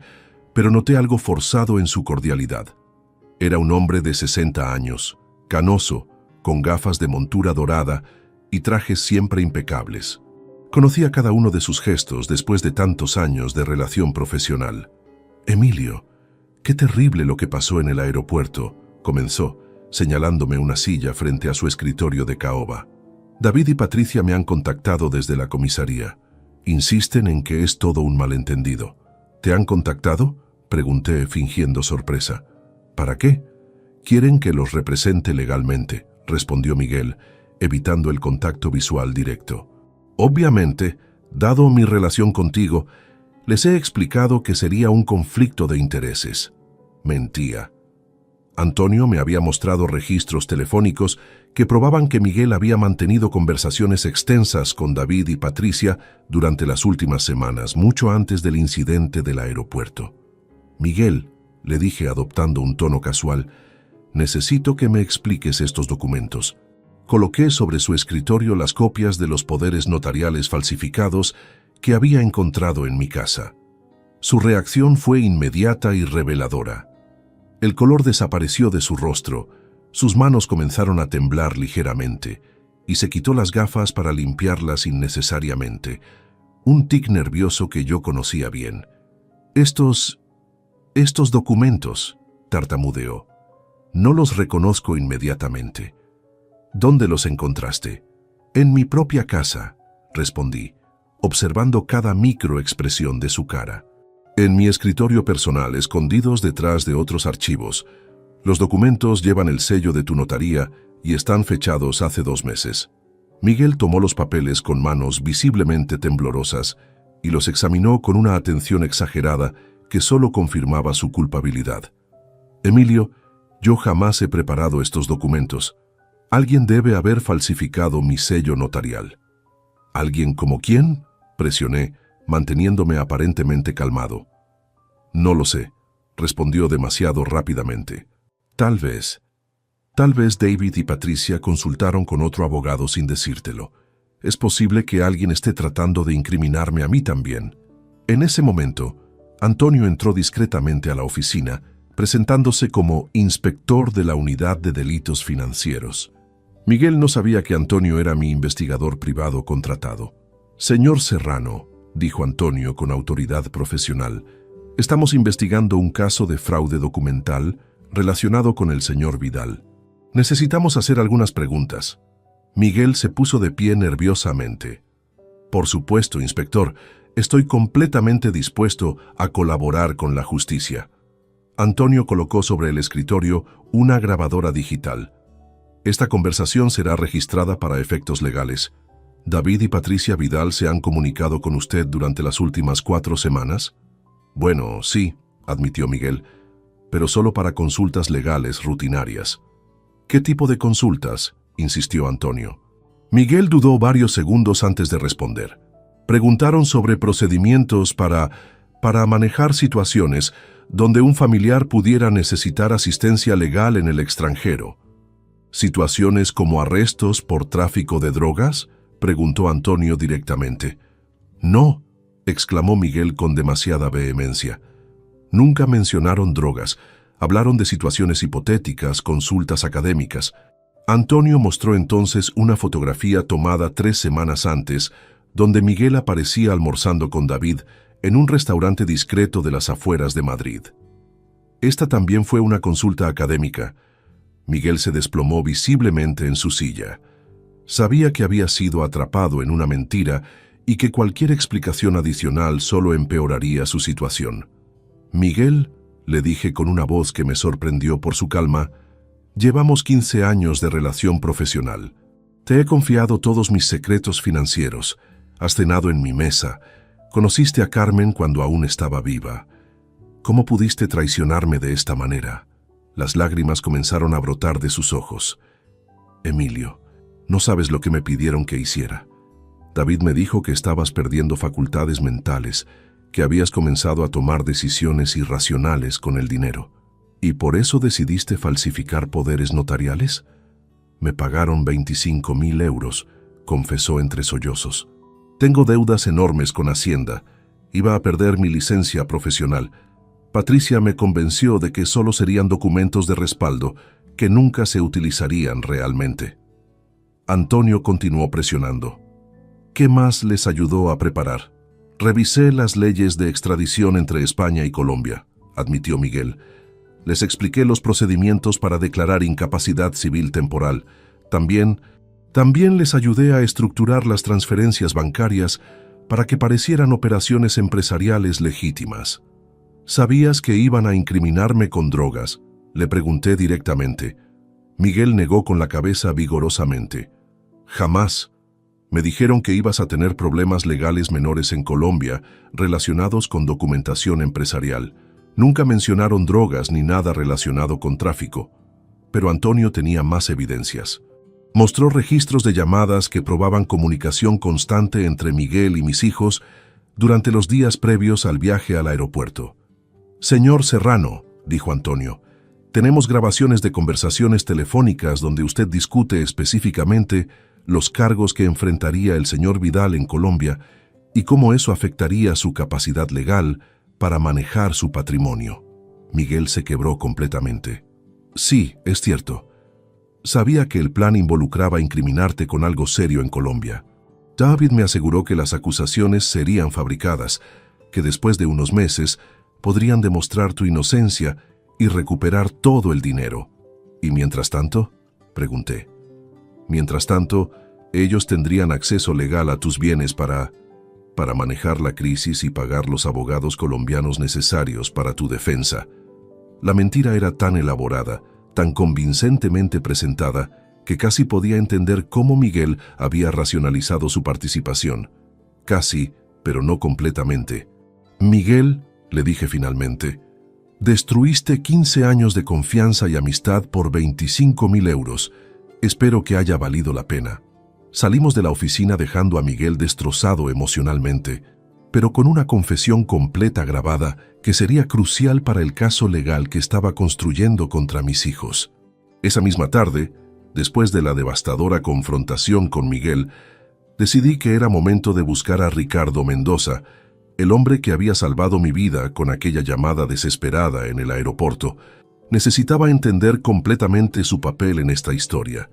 pero noté algo forzado en su cordialidad. Era un hombre de 60 años, canoso, con gafas de montura dorada y trajes siempre impecables. Conocía cada uno de sus gestos después de tantos años de relación profesional. «Emilio, qué terrible lo que pasó en el aeropuerto», comenzó, señalándome una silla frente a su escritorio de caoba. «David y Patricia me han contactado desde la comisaría. Insisten en que es todo un malentendido». «¿Te han contactado?», pregunté fingiendo sorpresa. «¿Para qué?». «Quieren que los represente legalmente», respondió Miguel, evitando el contacto visual directo. «Obviamente, dado mi relación contigo, les he explicado que sería un conflicto de intereses». Mentía. Antonio me había mostrado registros telefónicos que probaban que Miguel había mantenido conversaciones extensas con David y Patricia durante las últimas semanas, mucho antes del incidente del aeropuerto. «Miguel», le dije adoptando un tono casual, «necesito que me expliques estos documentos». Coloqué sobre su escritorio las copias de los poderes notariales falsificados que había encontrado en mi casa. Su reacción fue inmediata y reveladora. El color desapareció de su rostro, sus manos comenzaron a temblar ligeramente, y se quitó las gafas para limpiarlas innecesariamente, un tic nervioso que yo conocía bien. Estos documentos», tartamudeó. «No los reconozco inmediatamente». «¿Dónde los encontraste?». «En mi propia casa», respondí, observando cada microexpresión de su cara. «En mi escritorio personal, escondidos detrás de otros archivos. Los documentos llevan el sello de tu notaría y están fechados hace 2 meses». Miguel tomó los papeles con manos visiblemente temblorosas y los examinó con una atención exagerada que solo confirmaba su culpabilidad. «Emilio, yo jamás he preparado estos documentos. Alguien debe haber falsificado mi sello notarial». «¿Alguien como quién?», presioné, manteniéndome aparentemente calmado. «No lo sé», respondió demasiado rápidamente. Tal vez David y Patricia consultaron con otro abogado sin decírtelo. Es posible que alguien esté tratando de incriminarme a mí también». En ese momento, Antonio entró discretamente a la oficina, presentándose como inspector de la Unidad de Delitos Financieros. Miguel no sabía que Antonio era mi investigador privado contratado. «Señor Serrano», dijo Antonio con autoridad profesional, «estamos investigando un caso de fraude documental relacionado con el señor Vidal. Necesitamos hacer algunas preguntas». Miguel se puso de pie nerviosamente. «Por supuesto, inspector, estoy completamente dispuesto a colaborar con la justicia». Antonio colocó sobre el escritorio una grabadora digital. «Esta conversación será registrada para efectos legales. ¿David y Patricia Vidal se han comunicado con usted durante las últimas 4 semanas?» «Bueno, sí», admitió Miguel, pero solo para consultas legales rutinarias. ¿Qué tipo de consultas?, insistió Antonio. Miguel dudó varios segundos antes de responder. Preguntaron sobre procedimientos para manejar situaciones donde un familiar pudiera necesitar asistencia legal en el extranjero. ¿Situaciones como arrestos por tráfico de drogas?, preguntó Antonio directamente. No, exclamó Miguel con demasiada vehemencia. Nunca mencionaron drogas. Hablaron de situaciones hipotéticas, consultas académicas. Antonio mostró entonces una fotografía tomada 3 semanas antes, donde Miguel aparecía almorzando con David en un restaurante discreto de las afueras de Madrid. Esta también fue una consulta académica. Miguel se desplomó visiblemente en su silla. Sabía que había sido atrapado en una mentira y que cualquier explicación adicional solo empeoraría su situación. «Miguel», le dije con una voz que me sorprendió por su calma, «llevamos 15 años de relación profesional. Te he confiado todos mis secretos financieros. Has cenado en mi mesa. Conociste a Carmen cuando aún estaba viva. ¿Cómo pudiste traicionarme de esta manera?». Las lágrimas comenzaron a brotar de sus ojos. «Emilio, no sabes lo que me pidieron que hiciera. David me dijo que estabas perdiendo facultades mentales, que habías comenzado a tomar decisiones irracionales con el dinero. ¿Y por eso decidiste falsificar poderes notariales? Me pagaron 25.000 euros», confesó entre sollozos. «Tengo deudas enormes con Hacienda. Iba a perder mi licencia profesional. Patricia me convenció de que solo serían documentos de respaldo, que nunca se utilizarían realmente». Antonio continuó presionando. «¿Qué más les ayudó a preparar?». «Revisé las leyes de extradición entre España y Colombia», admitió Miguel. «Les expliqué los procedimientos para declarar incapacidad civil temporal. También les ayudé a estructurar las transferencias bancarias para que parecieran operaciones empresariales legítimas». «¿Sabías que iban a incriminarme con drogas?», le pregunté directamente. Miguel negó con la cabeza vigorosamente. «Jamás. Me dijeron que ibas a tener problemas legales menores en Colombia relacionados con documentación empresarial. Nunca mencionaron drogas ni nada relacionado con tráfico». Pero Antonio tenía más evidencias. Mostró registros de llamadas que probaban comunicación constante entre Miguel y mis hijos durante los días previos al viaje al aeropuerto. «Señor Serrano», dijo Antonio, «tenemos grabaciones de conversaciones telefónicas donde usted discute específicamente los cargos que enfrentaría el señor Vidal en Colombia y cómo eso afectaría su capacidad legal para manejar su patrimonio». Miguel se quebró completamente. «Sí, es cierto. Sabía que el plan involucraba incriminarte con algo serio en Colombia. David me aseguró que las acusaciones serían fabricadas, que después de unos meses podrían demostrar tu inocencia y recuperar todo el dinero. ¿Y mientras tanto?», pregunté. «Mientras tanto, ellos tendrían acceso legal a tus bienes para manejar la crisis y pagar los abogados colombianos necesarios para tu defensa». La mentira era tan elaborada, tan convincentemente presentada, que casi podía entender cómo Miguel había racionalizado su participación. Casi, pero no completamente. «Miguel», le dije finalmente, «destruiste 15 años de confianza y amistad por 25.000 euros. Espero que haya valido la pena». Salimos de la oficina dejando a Miguel destrozado emocionalmente, pero con una confesión completa grabada que sería crucial para el caso legal que estaba construyendo contra mis hijos. Esa misma tarde, después de la devastadora confrontación con Miguel, decidí que era momento de buscar a Ricardo Mendoza, el hombre que había salvado mi vida con aquella llamada desesperada en el aeropuerto. Necesitaba entender completamente su papel en esta historia.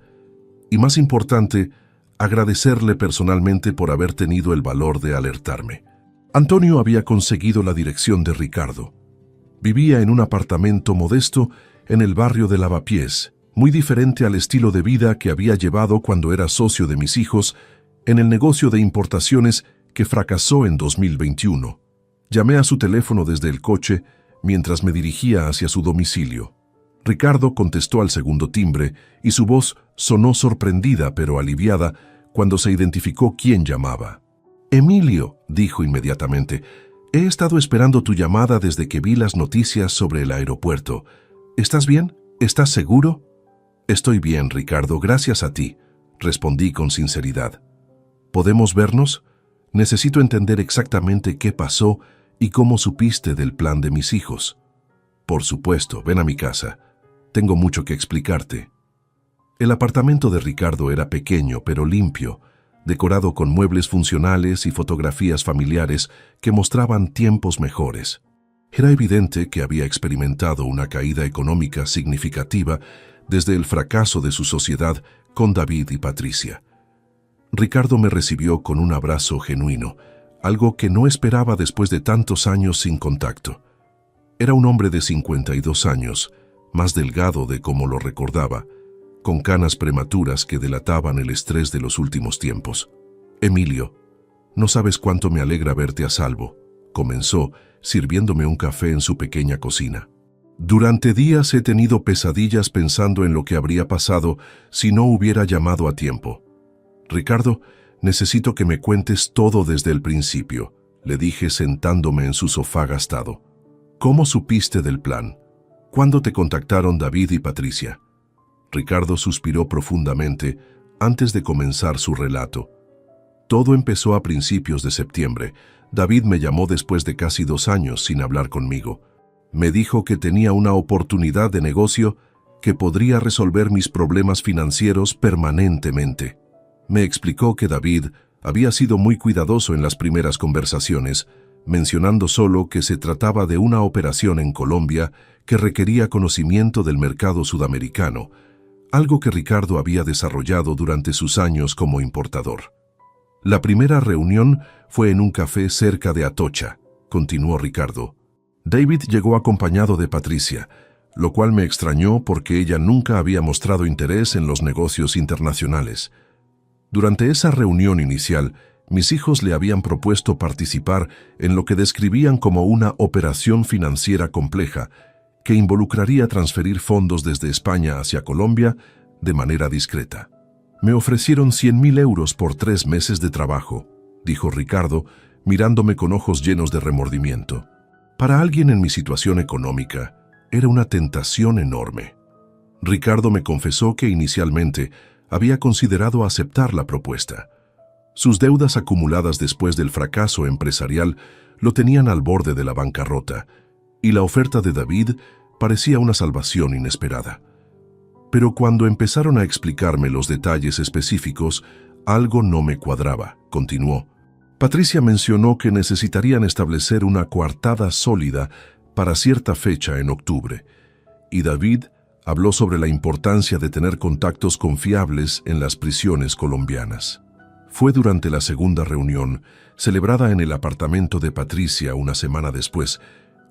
Y más importante, agradecerle personalmente por haber tenido el valor de alertarme. Antonio había conseguido la dirección de Ricardo. Vivía en un apartamento modesto en el barrio de Lavapiés, muy diferente al estilo de vida que había llevado cuando era socio de mis hijos en el negocio de importaciones que fracasó en 2021. Llamé a su teléfono desde el coche mientras me dirigía hacia su domicilio. Ricardo contestó al segundo timbre y su voz sonó sorprendida pero aliviada cuando se identificó quién llamaba. «Emilio», dijo inmediatamente, He estado esperando tu llamada desde que vi las noticias sobre el aeropuerto. ¿Estás bien? ¿Estás seguro? Estoy bien, Ricardo, gracias a ti, respondí con sinceridad. ¿Podemos vernos? Necesito entender exactamente qué pasó y cómo supiste del plan de mis hijos. Por supuesto, ven a mi casa. Tengo mucho que explicarte. El apartamento de Ricardo era pequeño pero limpio, decorado con muebles funcionales y fotografías familiares que mostraban tiempos mejores. Era evidente que había experimentado una caída económica significativa desde el fracaso de su sociedad con David y Patricia. Ricardo me recibió con un abrazo genuino, algo que no esperaba después de tantos años sin contacto. Era un hombre de 52 años, más delgado de como lo recordaba, con canas prematuras que delataban el estrés de los últimos tiempos. Emilio, no sabes cuánto me alegra verte a salvo, comenzó, sirviéndome un café en su pequeña cocina. Durante días he tenido pesadillas pensando en lo que habría pasado si no hubiera llamado a tiempo. Ricardo, necesito que me cuentes todo desde el principio, le dije sentándome en su sofá gastado. ¿Cómo supiste del plan? ¿Cuándo te contactaron David y Patricia? Ricardo suspiró profundamente antes de comenzar su relato. Todo empezó a principios de septiembre. David me llamó después de casi 2 años sin hablar conmigo. Me dijo que tenía una oportunidad de negocio que podría resolver mis problemas financieros permanentemente. Me explicó que David había sido muy cuidadoso en las primeras conversaciones, mencionando solo que se trataba de una operación en Colombia que requería conocimiento del mercado sudamericano, algo que Ricardo había desarrollado durante sus años como importador. La primera reunión fue en un café cerca de Atocha, continuó Ricardo. David llegó acompañado de Patricia, lo cual me extrañó porque ella nunca había mostrado interés en los negocios internacionales. Durante esa reunión inicial, mis hijos le habían propuesto participar en lo que describían como una operación financiera compleja, que involucraría transferir fondos desde España hacia Colombia de manera discreta. Me ofrecieron 100.000 euros por 3 meses de trabajo, dijo Ricardo, mirándome con ojos llenos de remordimiento. Para alguien en mi situación económica, era una tentación enorme. Ricardo me confesó que inicialmente había considerado aceptar la propuesta. Sus deudas acumuladas después del fracaso empresarial lo tenían al borde de la bancarrota, y la oferta de David parecía una salvación inesperada. Pero cuando empezaron a explicarme los detalles específicos, algo no me cuadraba, continuó. Patricia mencionó que necesitarían establecer una coartada sólida para cierta fecha en octubre, y David habló sobre la importancia de tener contactos confiables en las prisiones colombianas. Fue durante la segunda reunión, celebrada en el apartamento de Patricia una semana después,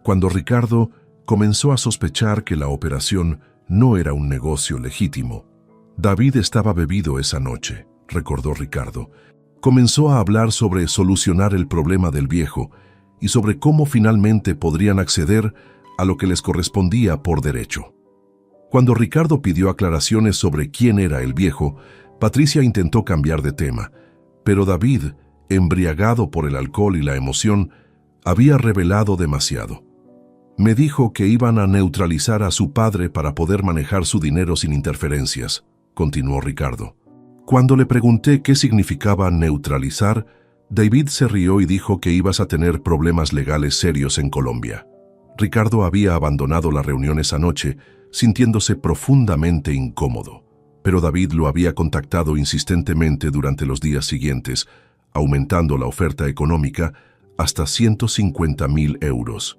cuando Ricardo comenzó a sospechar que la operación no era un negocio legítimo. David estaba bebido esa noche, recordó Ricardo. Comenzó a hablar sobre solucionar el problema del viejo y sobre cómo finalmente podrían acceder a lo que les correspondía por derecho. Cuando Ricardo pidió aclaraciones sobre quién era el viejo, Patricia intentó cambiar de tema, pero David, embriagado por el alcohol y la emoción, había revelado demasiado. Me dijo que iban a neutralizar a su padre para poder manejar su dinero sin interferencias, continuó Ricardo. Cuando le pregunté qué significaba neutralizar, David se rió y dijo que ibas a tener problemas legales serios en Colombia. Ricardo había abandonado la reunión esa noche, sintiéndose profundamente incómodo, pero David lo había contactado insistentemente durante los días siguientes, aumentando la oferta económica hasta 150.000 euros.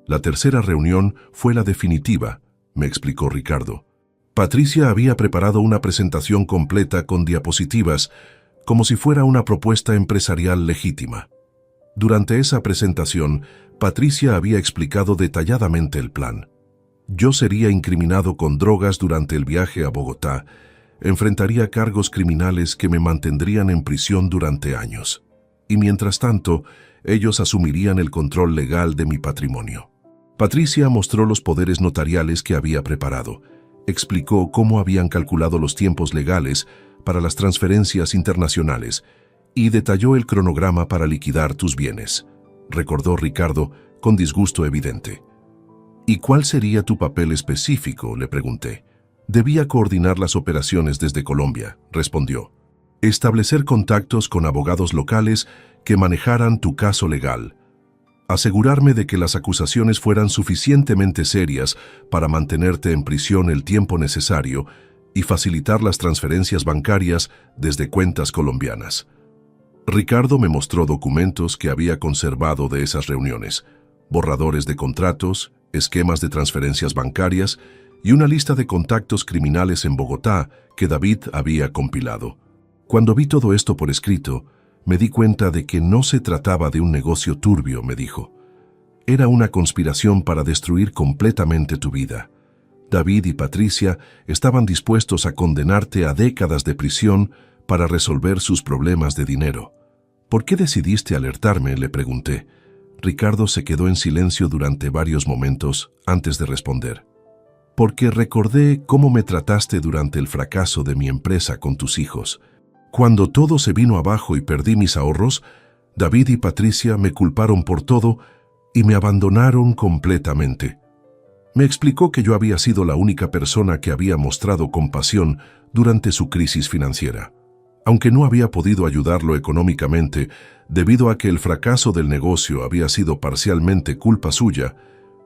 La tercera reunión fue la definitiva, me explicó Ricardo. Patricia había preparado una presentación completa con diapositivas, como si fuera una propuesta empresarial legítima. Durante esa presentación, Patricia había explicado detalladamente el plan. Yo sería incriminado con drogas durante el viaje a Bogotá, enfrentaría cargos criminales que me mantendrían en prisión durante años. Y mientras tanto, ellos asumirían el control legal de mi patrimonio. Patricia mostró los poderes notariales que había preparado, explicó cómo habían calculado los tiempos legales para las transferencias internacionales y detalló el cronograma para liquidar tus bienes. recordó Ricardo con disgusto evidente. ¿Y cuál sería tu papel específico?, le pregunté. Debía coordinar las operaciones desde Colombia, respondió. Establecer contactos con abogados locales que manejaran tu caso legal. Asegurarme de que las acusaciones fueran suficientemente serias para mantenerte en prisión el tiempo necesario y facilitar las transferencias bancarias desde cuentas colombianas. Ricardo me mostró documentos que había conservado de esas reuniones, borradores de contratos, esquemas de transferencias bancarias y una lista de contactos criminales en Bogotá que David había compilado. Cuando vi todo esto por escrito, me di cuenta de que no se trataba de un negocio turbio, me dijo. Era una conspiración para destruir completamente tu vida. David y Patricia estaban dispuestos a condenarte a décadas de prisión para resolver sus problemas de dinero. ¿Por qué decidiste alertarme?, le pregunté. Ricardo se quedó en silencio durante varios momentos antes de responder. Porque recordé cómo me trataste durante el fracaso de mi empresa con tus hijos. Cuando todo se vino abajo y perdí mis ahorros, David y Patricia me culparon por todo y me abandonaron completamente. Me explicó que yo había sido la única persona que había mostrado compasión durante su crisis financiera. Aunque no había podido ayudarlo económicamente, debido a que el fracaso del negocio había sido parcialmente culpa suya,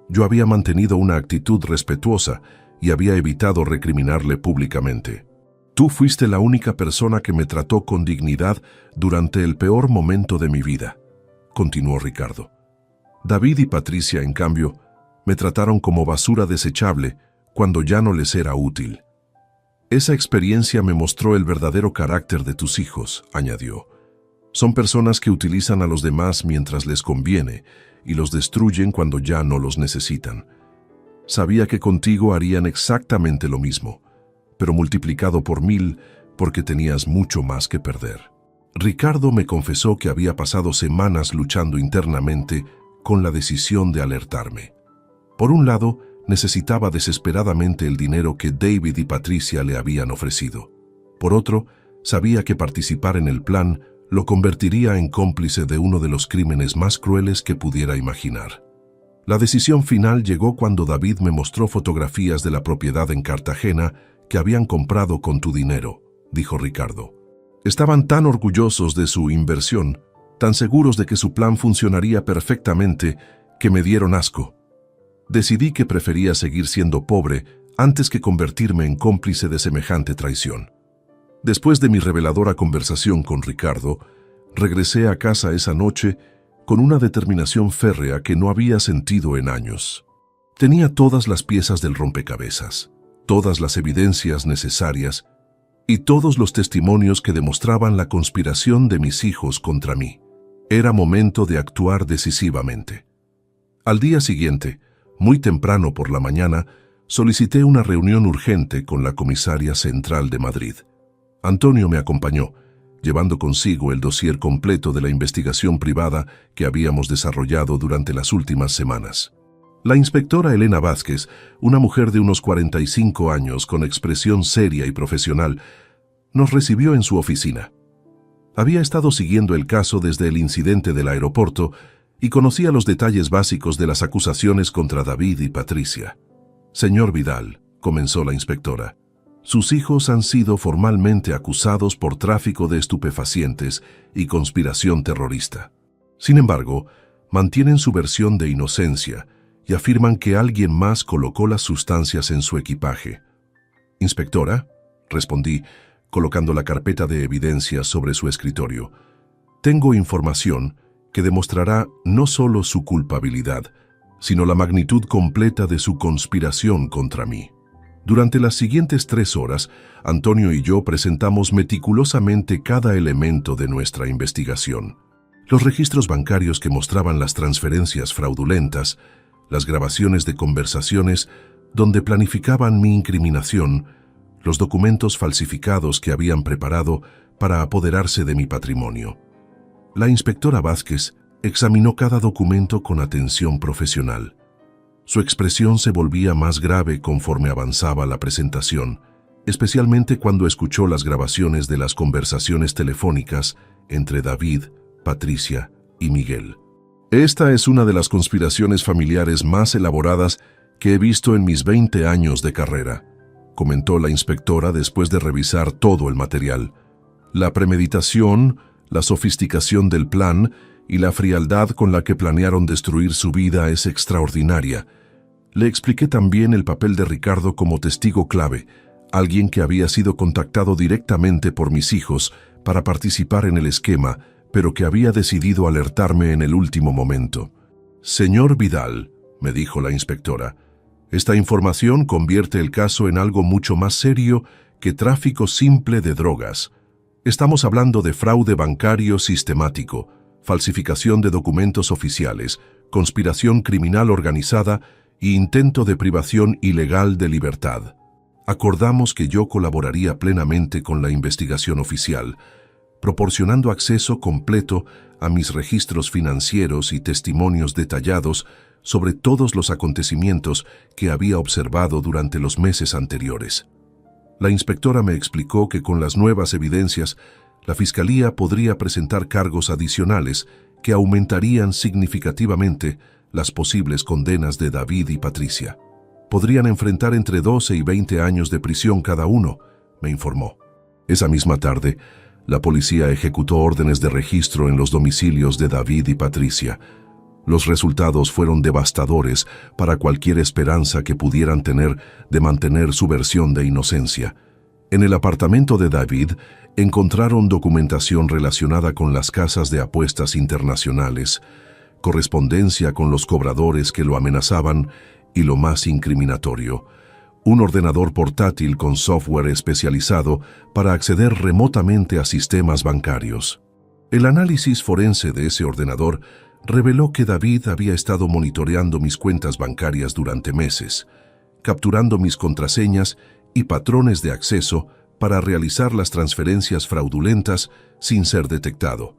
yo había mantenido una actitud respetuosa y había evitado recriminarle públicamente. Tú fuiste la única persona que me trató con dignidad durante el peor momento de mi vida, continuó Ricardo. David y Patricia, en cambio, me trataron como basura desechable cuando ya no les era útil. Esa experiencia me mostró el verdadero carácter de tus hijos, añadió. Son personas que utilizan a los demás mientras les conviene y los destruyen cuando ya no los necesitan. Sabía que contigo harían exactamente lo mismo, pero multiplicado por 1000 porque tenías mucho más que perder. Ricardo me confesó que había pasado semanas luchando internamente con la decisión de alertarme. Por un lado, necesitaba desesperadamente el dinero que David y Patricia le habían ofrecido. Por otro, sabía que participar en el plan lo convertiría en cómplice de uno de los crímenes más crueles que pudiera imaginar. La decisión final llegó cuando David me mostró fotografías de la propiedad en Cartagena que habían comprado con tu dinero, dijo Ricardo. Estaban tan orgullosos de su inversión, tan seguros de que su plan funcionaría perfectamente, que me dieron asco. Decidí que prefería seguir siendo pobre antes que convertirme en cómplice de semejante traición. Después de mi reveladora conversación con Ricardo, regresé a casa esa noche con una determinación férrea que no había sentido en años. Tenía todas las piezas del rompecabezas, todas las evidencias necesarias y todos los testimonios que demostraban la conspiración de mis hijos contra mí. Era momento de actuar decisivamente. Al día siguiente, muy temprano por la mañana, solicité una reunión urgente con la comisaria central de Madrid. Antonio me acompañó, llevando consigo el dossier completo de la investigación privada que habíamos desarrollado durante las últimas semanas. La inspectora Elena Vázquez, una mujer de unos 45 años con expresión seria y profesional, nos recibió en su oficina. Había estado siguiendo el caso desde el incidente del aeropuerto y conocía los detalles básicos de las acusaciones contra David y Patricia. Señor Vidal, comenzó la inspectora, sus hijos han sido formalmente acusados por tráfico de estupefacientes y conspiración terrorista. Sin embargo, mantienen su versión de inocencia y afirman que alguien más colocó las sustancias en su equipaje. Inspectora, respondí, colocando la carpeta de evidencias sobre su escritorio, tengo información que demostrará no solo su culpabilidad, sino la magnitud completa de su conspiración contra mí. Durante las siguientes 3 horas, Antonio y yo presentamos meticulosamente cada elemento de nuestra investigación. Los registros bancarios que mostraban las transferencias fraudulentas, las grabaciones de conversaciones donde planificaban mi incriminación, los documentos falsificados que habían preparado para apoderarse de mi patrimonio. La inspectora Vázquez examinó cada documento con atención profesional. Su expresión se volvía más grave conforme avanzaba la presentación, especialmente cuando escuchó las grabaciones de las conversaciones telefónicas entre David, Patricia y Miguel. Esta es una de las conspiraciones familiares más elaboradas que he visto en mis 20 años de carrera, comentó la inspectora después de revisar todo el material. La premeditación, la sofisticación del plan y la frialdad con la que planearon destruir su vida es extraordinaria. Le expliqué también el papel de Ricardo como testigo clave, alguien que había sido contactado directamente por mis hijos para participar en el esquema, pero que había decidido alertarme en el último momento. Señor Vidal, me dijo la inspectora, esta información convierte el caso en algo mucho más serio que tráfico simple de drogas. Estamos hablando de fraude bancario sistemático, falsificación de documentos oficiales, conspiración criminal organizada e intento de privación ilegal de libertad. Acordamos que yo colaboraría plenamente con la investigación oficial, proporcionando acceso completo a mis registros financieros y testimonios detallados sobre todos los acontecimientos que había observado durante los meses anteriores. La inspectora me explicó que con las nuevas evidencias, la Fiscalía podría presentar cargos adicionales que aumentarían significativamente las posibles condenas de David y Patricia. Podrían enfrentar entre 12 y 20 años de prisión cada uno, me informó. Esa misma tarde, la policía ejecutó órdenes de registro en los domicilios de David y Patricia. Los resultados fueron devastadores para cualquier esperanza que pudieran tener de mantener su versión de inocencia. En el apartamento de David encontraron documentación relacionada con las casas de apuestas internacionales, correspondencia con los cobradores que lo amenazaban y lo más incriminatorio, un ordenador portátil con software especializado para acceder remotamente a sistemas bancarios. El análisis forense de ese ordenador reveló que David había estado monitoreando mis cuentas bancarias durante meses, capturando mis contraseñas y patrones de acceso para realizar las transferencias fraudulentas sin ser detectado.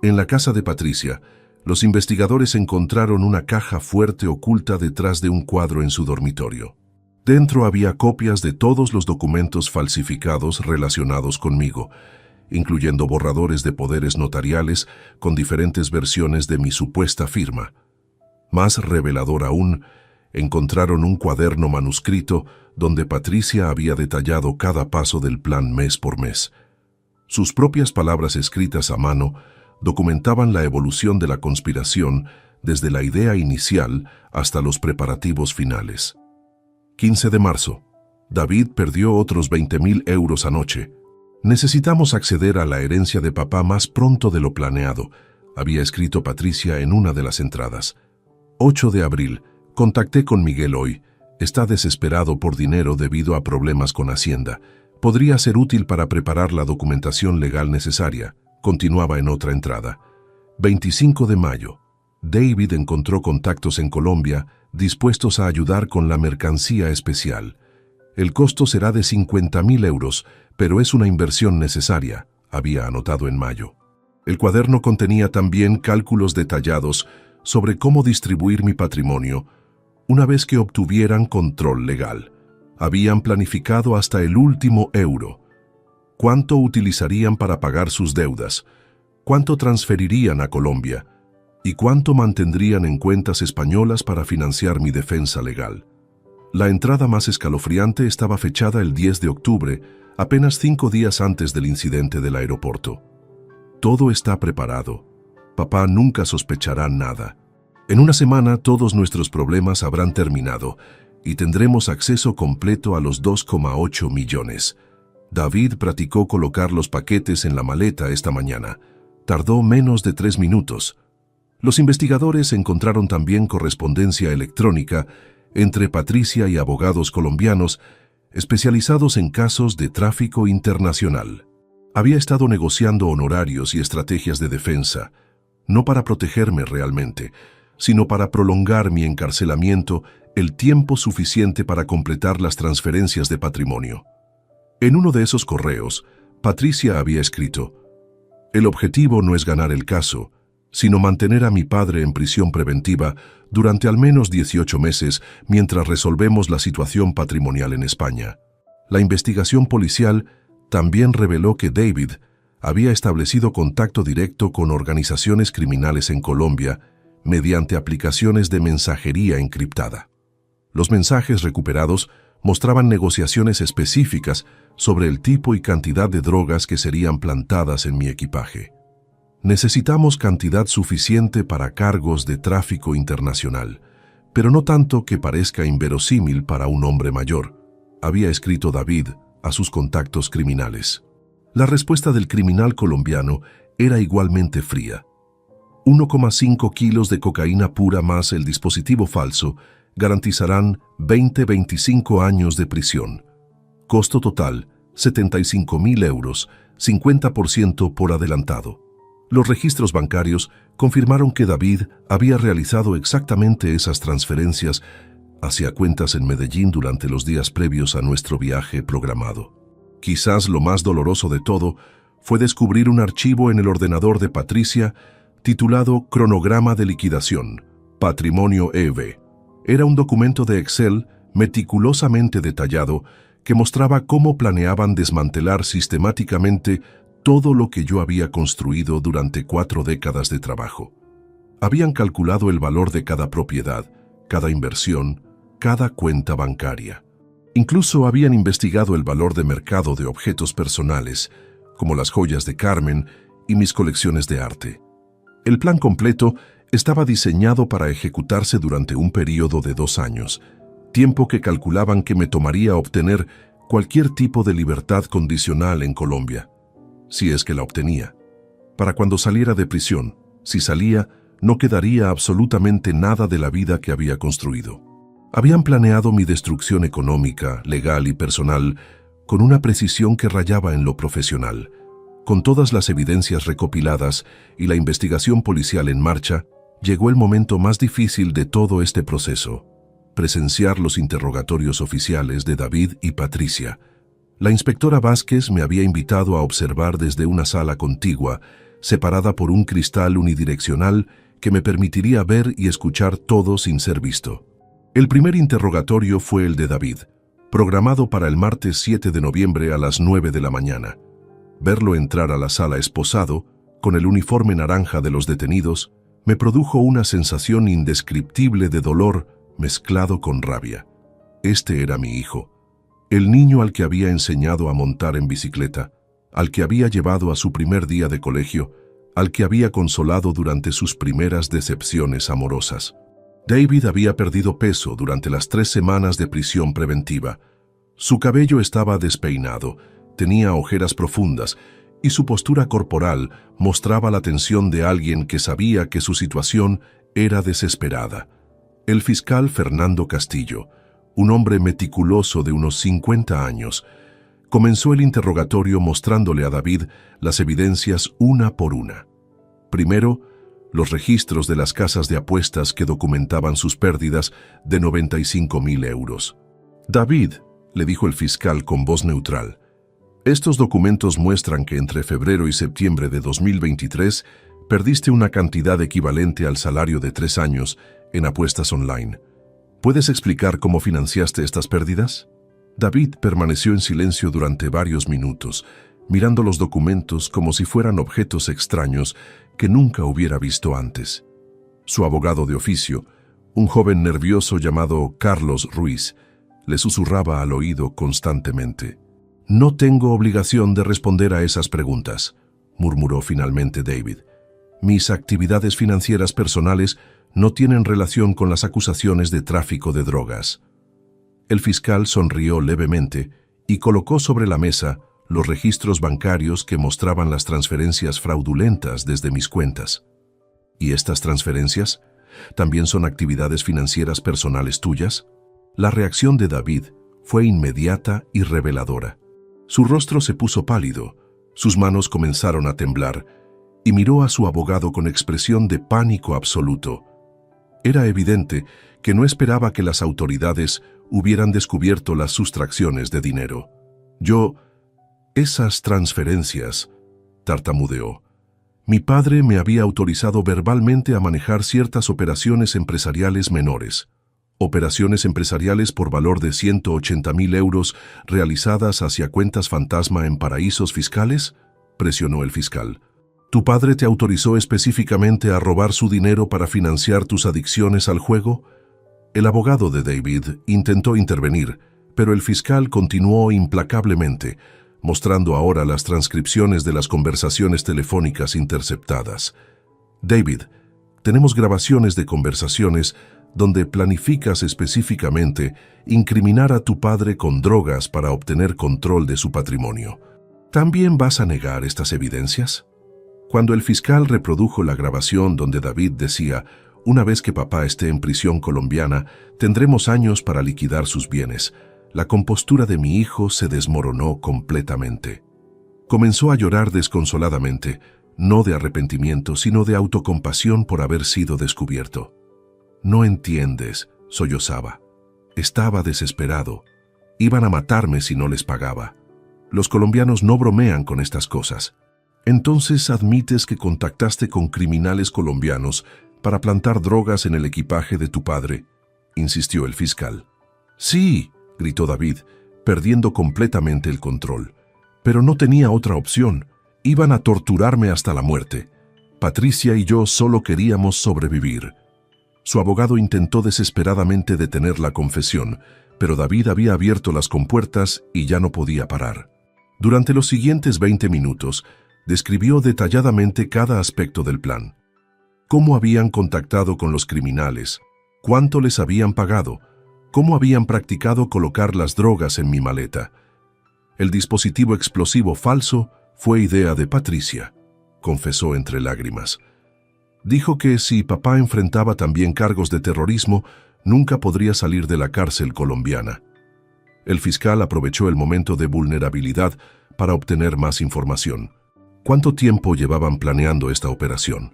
En la casa de Patricia, los investigadores encontraron una caja fuerte oculta detrás de un cuadro en su dormitorio. Dentro había copias de todos los documentos falsificados relacionados conmigo, incluyendo borradores de poderes notariales con diferentes versiones de mi supuesta firma. Más revelador aún, encontraron un cuaderno manuscrito donde Patricia había detallado cada paso del plan mes por mes. Sus propias palabras escritas a mano documentaban la evolución de la conspiración desde la idea inicial hasta los preparativos finales. 15 de marzo. David perdió otros 20.000 euros anoche. Necesitamos acceder a la herencia de papá más pronto de lo planeado, había escrito Patricia en una de las entradas. 8 de abril. Contacté con Miguel hoy. Está desesperado por dinero debido a problemas con Hacienda. Podría ser útil para preparar la documentación legal necesaria, continuaba en otra entrada. 25 de mayo. David encontró contactos en Colombia dispuestos a ayudar con la mercancía especial. El costo será de 50.000 euros, pero es una inversión necesaria, había anotado en mayo. El cuaderno contenía también cálculos detallados sobre cómo distribuir mi patrimonio una vez que obtuvieran control legal. Habían planificado hasta el último euro. ¿Cuánto utilizarían para pagar sus deudas? ¿Cuánto transferirían a Colombia? ¿Y cuánto mantendrían en cuentas españolas para financiar mi defensa legal? La entrada más escalofriante estaba fechada el 10 de octubre, apenas 5 días antes del incidente del aeropuerto. Todo está preparado. Papá nunca sospechará nada. En una semana todos nuestros problemas habrán terminado y tendremos acceso completo a los 2,8 millones. David practicó colocar los paquetes en la maleta esta mañana. Tardó menos de 3 minutos. Los investigadores encontraron también correspondencia electrónica entre Patricia y abogados colombianos especializados en casos de tráfico internacional. Había estado negociando honorarios y estrategias de defensa, no para protegerme realmente, sino para prolongar mi encarcelamiento el tiempo suficiente para completar las transferencias de patrimonio. En uno de esos correos, Patricia había escrito: «El objetivo no es ganar el caso, sino mantener a mi padre en prisión preventiva durante al menos 18 meses mientras resolvemos la situación patrimonial en España». La investigación policial también reveló que David había establecido contacto directo con organizaciones criminales en Colombia mediante aplicaciones de mensajería encriptada. Los mensajes recuperados mostraban negociaciones específicas sobre el tipo y cantidad de drogas que serían plantadas en mi equipaje. Necesitamos cantidad suficiente para cargos de tráfico internacional, pero no tanto que parezca inverosímil para un hombre mayor, había escrito David a sus contactos criminales. La respuesta del criminal colombiano era igualmente fría. 1,5 kilos de cocaína pura más el dispositivo falso garantizarán 20-25 años de prisión. Costo total, 75.000 euros, 50% por adelantado. Los registros bancarios confirmaron que David había realizado exactamente esas transferencias hacia cuentas en Medellín durante los días previos a nuestro viaje programado. Quizás lo más doloroso de todo fue descubrir un archivo en el ordenador de Patricia titulado Cronograma de Liquidación, Patrimonio EV. Era un documento de Excel meticulosamente detallado que mostraba cómo planeaban desmantelar sistemáticamente todo lo que yo había construido durante 4 décadas de trabajo. Habían calculado el valor de cada propiedad, cada inversión, cada cuenta bancaria. Incluso habían investigado el valor de mercado de objetos personales, como las joyas de Carmen y mis colecciones de arte. El plan completo estaba diseñado para ejecutarse durante un periodo de 2 años, tiempo que calculaban que me tomaría obtener cualquier tipo de libertad condicional en Colombia, si es que la obtenía. Para cuando saliera de prisión, si salía, no quedaría absolutamente nada de la vida que había construido. Habían planeado mi destrucción económica, legal y personal con una precisión que rayaba en lo profesional. Con todas las evidencias recopiladas y la investigación policial en marcha, llegó el momento más difícil de todo este proceso: presenciar los interrogatorios oficiales de David y Patricia. La inspectora Vázquez me había invitado a observar desde una sala contigua, separada por un cristal unidireccional que me permitiría ver y escuchar todo sin ser visto. El primer interrogatorio fue el de David, programado para el martes 7 de noviembre a las 9 de la mañana. Verlo entrar a la sala esposado, con el uniforme naranja de los detenidos, me produjo una sensación indescriptible de dolor mezclado con rabia. Este era mi hijo, el niño al que había enseñado a montar en bicicleta, al que había llevado a su primer día de colegio, al que había consolado durante sus primeras decepciones amorosas. David había perdido peso durante las 3 semanas de prisión preventiva. Su cabello estaba despeinado, tenía ojeras profundas y su postura corporal mostraba la tensión de alguien que sabía que su situación era desesperada. El fiscal Fernando Castillo, un hombre meticuloso de unos 50 años, comenzó el interrogatorio mostrándole a David las evidencias una por una. Primero, los registros de las casas de apuestas que documentaban sus pérdidas de 95.000 euros. «David», le dijo el fiscal con voz neutral, «estos documentos muestran que entre febrero y septiembre de 2023 perdiste una cantidad equivalente al salario de 3 años en apuestas online. ¿Puedes explicar cómo financiaste estas pérdidas?» David permaneció en silencio durante varios minutos, mirando los documentos como si fueran objetos extraños que nunca hubiera visto antes. Su abogado de oficio, un joven nervioso llamado Carlos Ruiz, le susurraba al oído constantemente. «No tengo obligación de responder a esas preguntas», murmuró finalmente David. «Mis actividades financieras personales no tienen relación con las acusaciones de tráfico de drogas». El fiscal sonrió levemente y colocó sobre la mesa los registros bancarios que mostraban las transferencias fraudulentas desde mis cuentas. ¿Y estas transferencias también son actividades financieras personales tuyas? La reacción de David fue inmediata y reveladora. Su rostro se puso pálido, sus manos comenzaron a temblar y miró a su abogado con expresión de pánico absoluto. Era evidente que no esperaba que las autoridades hubieran descubierto las sustracciones de dinero. «Esas transferencias», tartamudeó. «Mi padre me había autorizado verbalmente a manejar ciertas operaciones empresariales menores. Operaciones empresariales por valor de 180.000 euros realizadas hacia cuentas fantasma en paraísos fiscales», presionó el fiscal. ¿Tu padre te autorizó específicamente a robar su dinero para financiar tus adicciones al juego? El abogado de David intentó intervenir, pero el fiscal continuó implacablemente, mostrando ahora las transcripciones de las conversaciones telefónicas interceptadas. David, tenemos grabaciones de conversaciones donde planificas específicamente incriminar a tu padre con drogas para obtener control de su patrimonio. ¿También vas a negar estas evidencias? Cuando el fiscal reprodujo la grabación donde David decía, una vez que papá esté en prisión colombiana, tendremos años para liquidar sus bienes, la compostura de mi hijo se desmoronó completamente. Comenzó a llorar desconsoladamente, no de arrepentimiento, sino de autocompasión por haber sido descubierto. No entiendes, sollozaba. Estaba desesperado. Iban a matarme si no les pagaba. Los colombianos no bromean con estas cosas. Entonces admites que contactaste con criminales colombianos para plantar drogas en el equipaje de tu padre, insistió el fiscal. Sí, gritó David, perdiendo completamente el control. Pero no tenía otra opción. Iban a torturarme hasta la muerte. Patricia y yo solo queríamos sobrevivir. Su abogado intentó desesperadamente detener la confesión, pero David había abierto las compuertas y ya no podía parar. Durante los siguientes 20 minutos, describió detalladamente cada aspecto del plan. Cómo habían contactado con los criminales, cuánto les habían pagado, cómo habían practicado colocar las drogas en mi maleta. El dispositivo explosivo falso fue idea de Patricia, confesó entre lágrimas. Dijo que si papá enfrentaba también cargos de terrorismo, nunca podría salir de la cárcel colombiana. El fiscal aprovechó el momento de vulnerabilidad para obtener más información. ¿Cuánto tiempo llevaban planeando esta operación?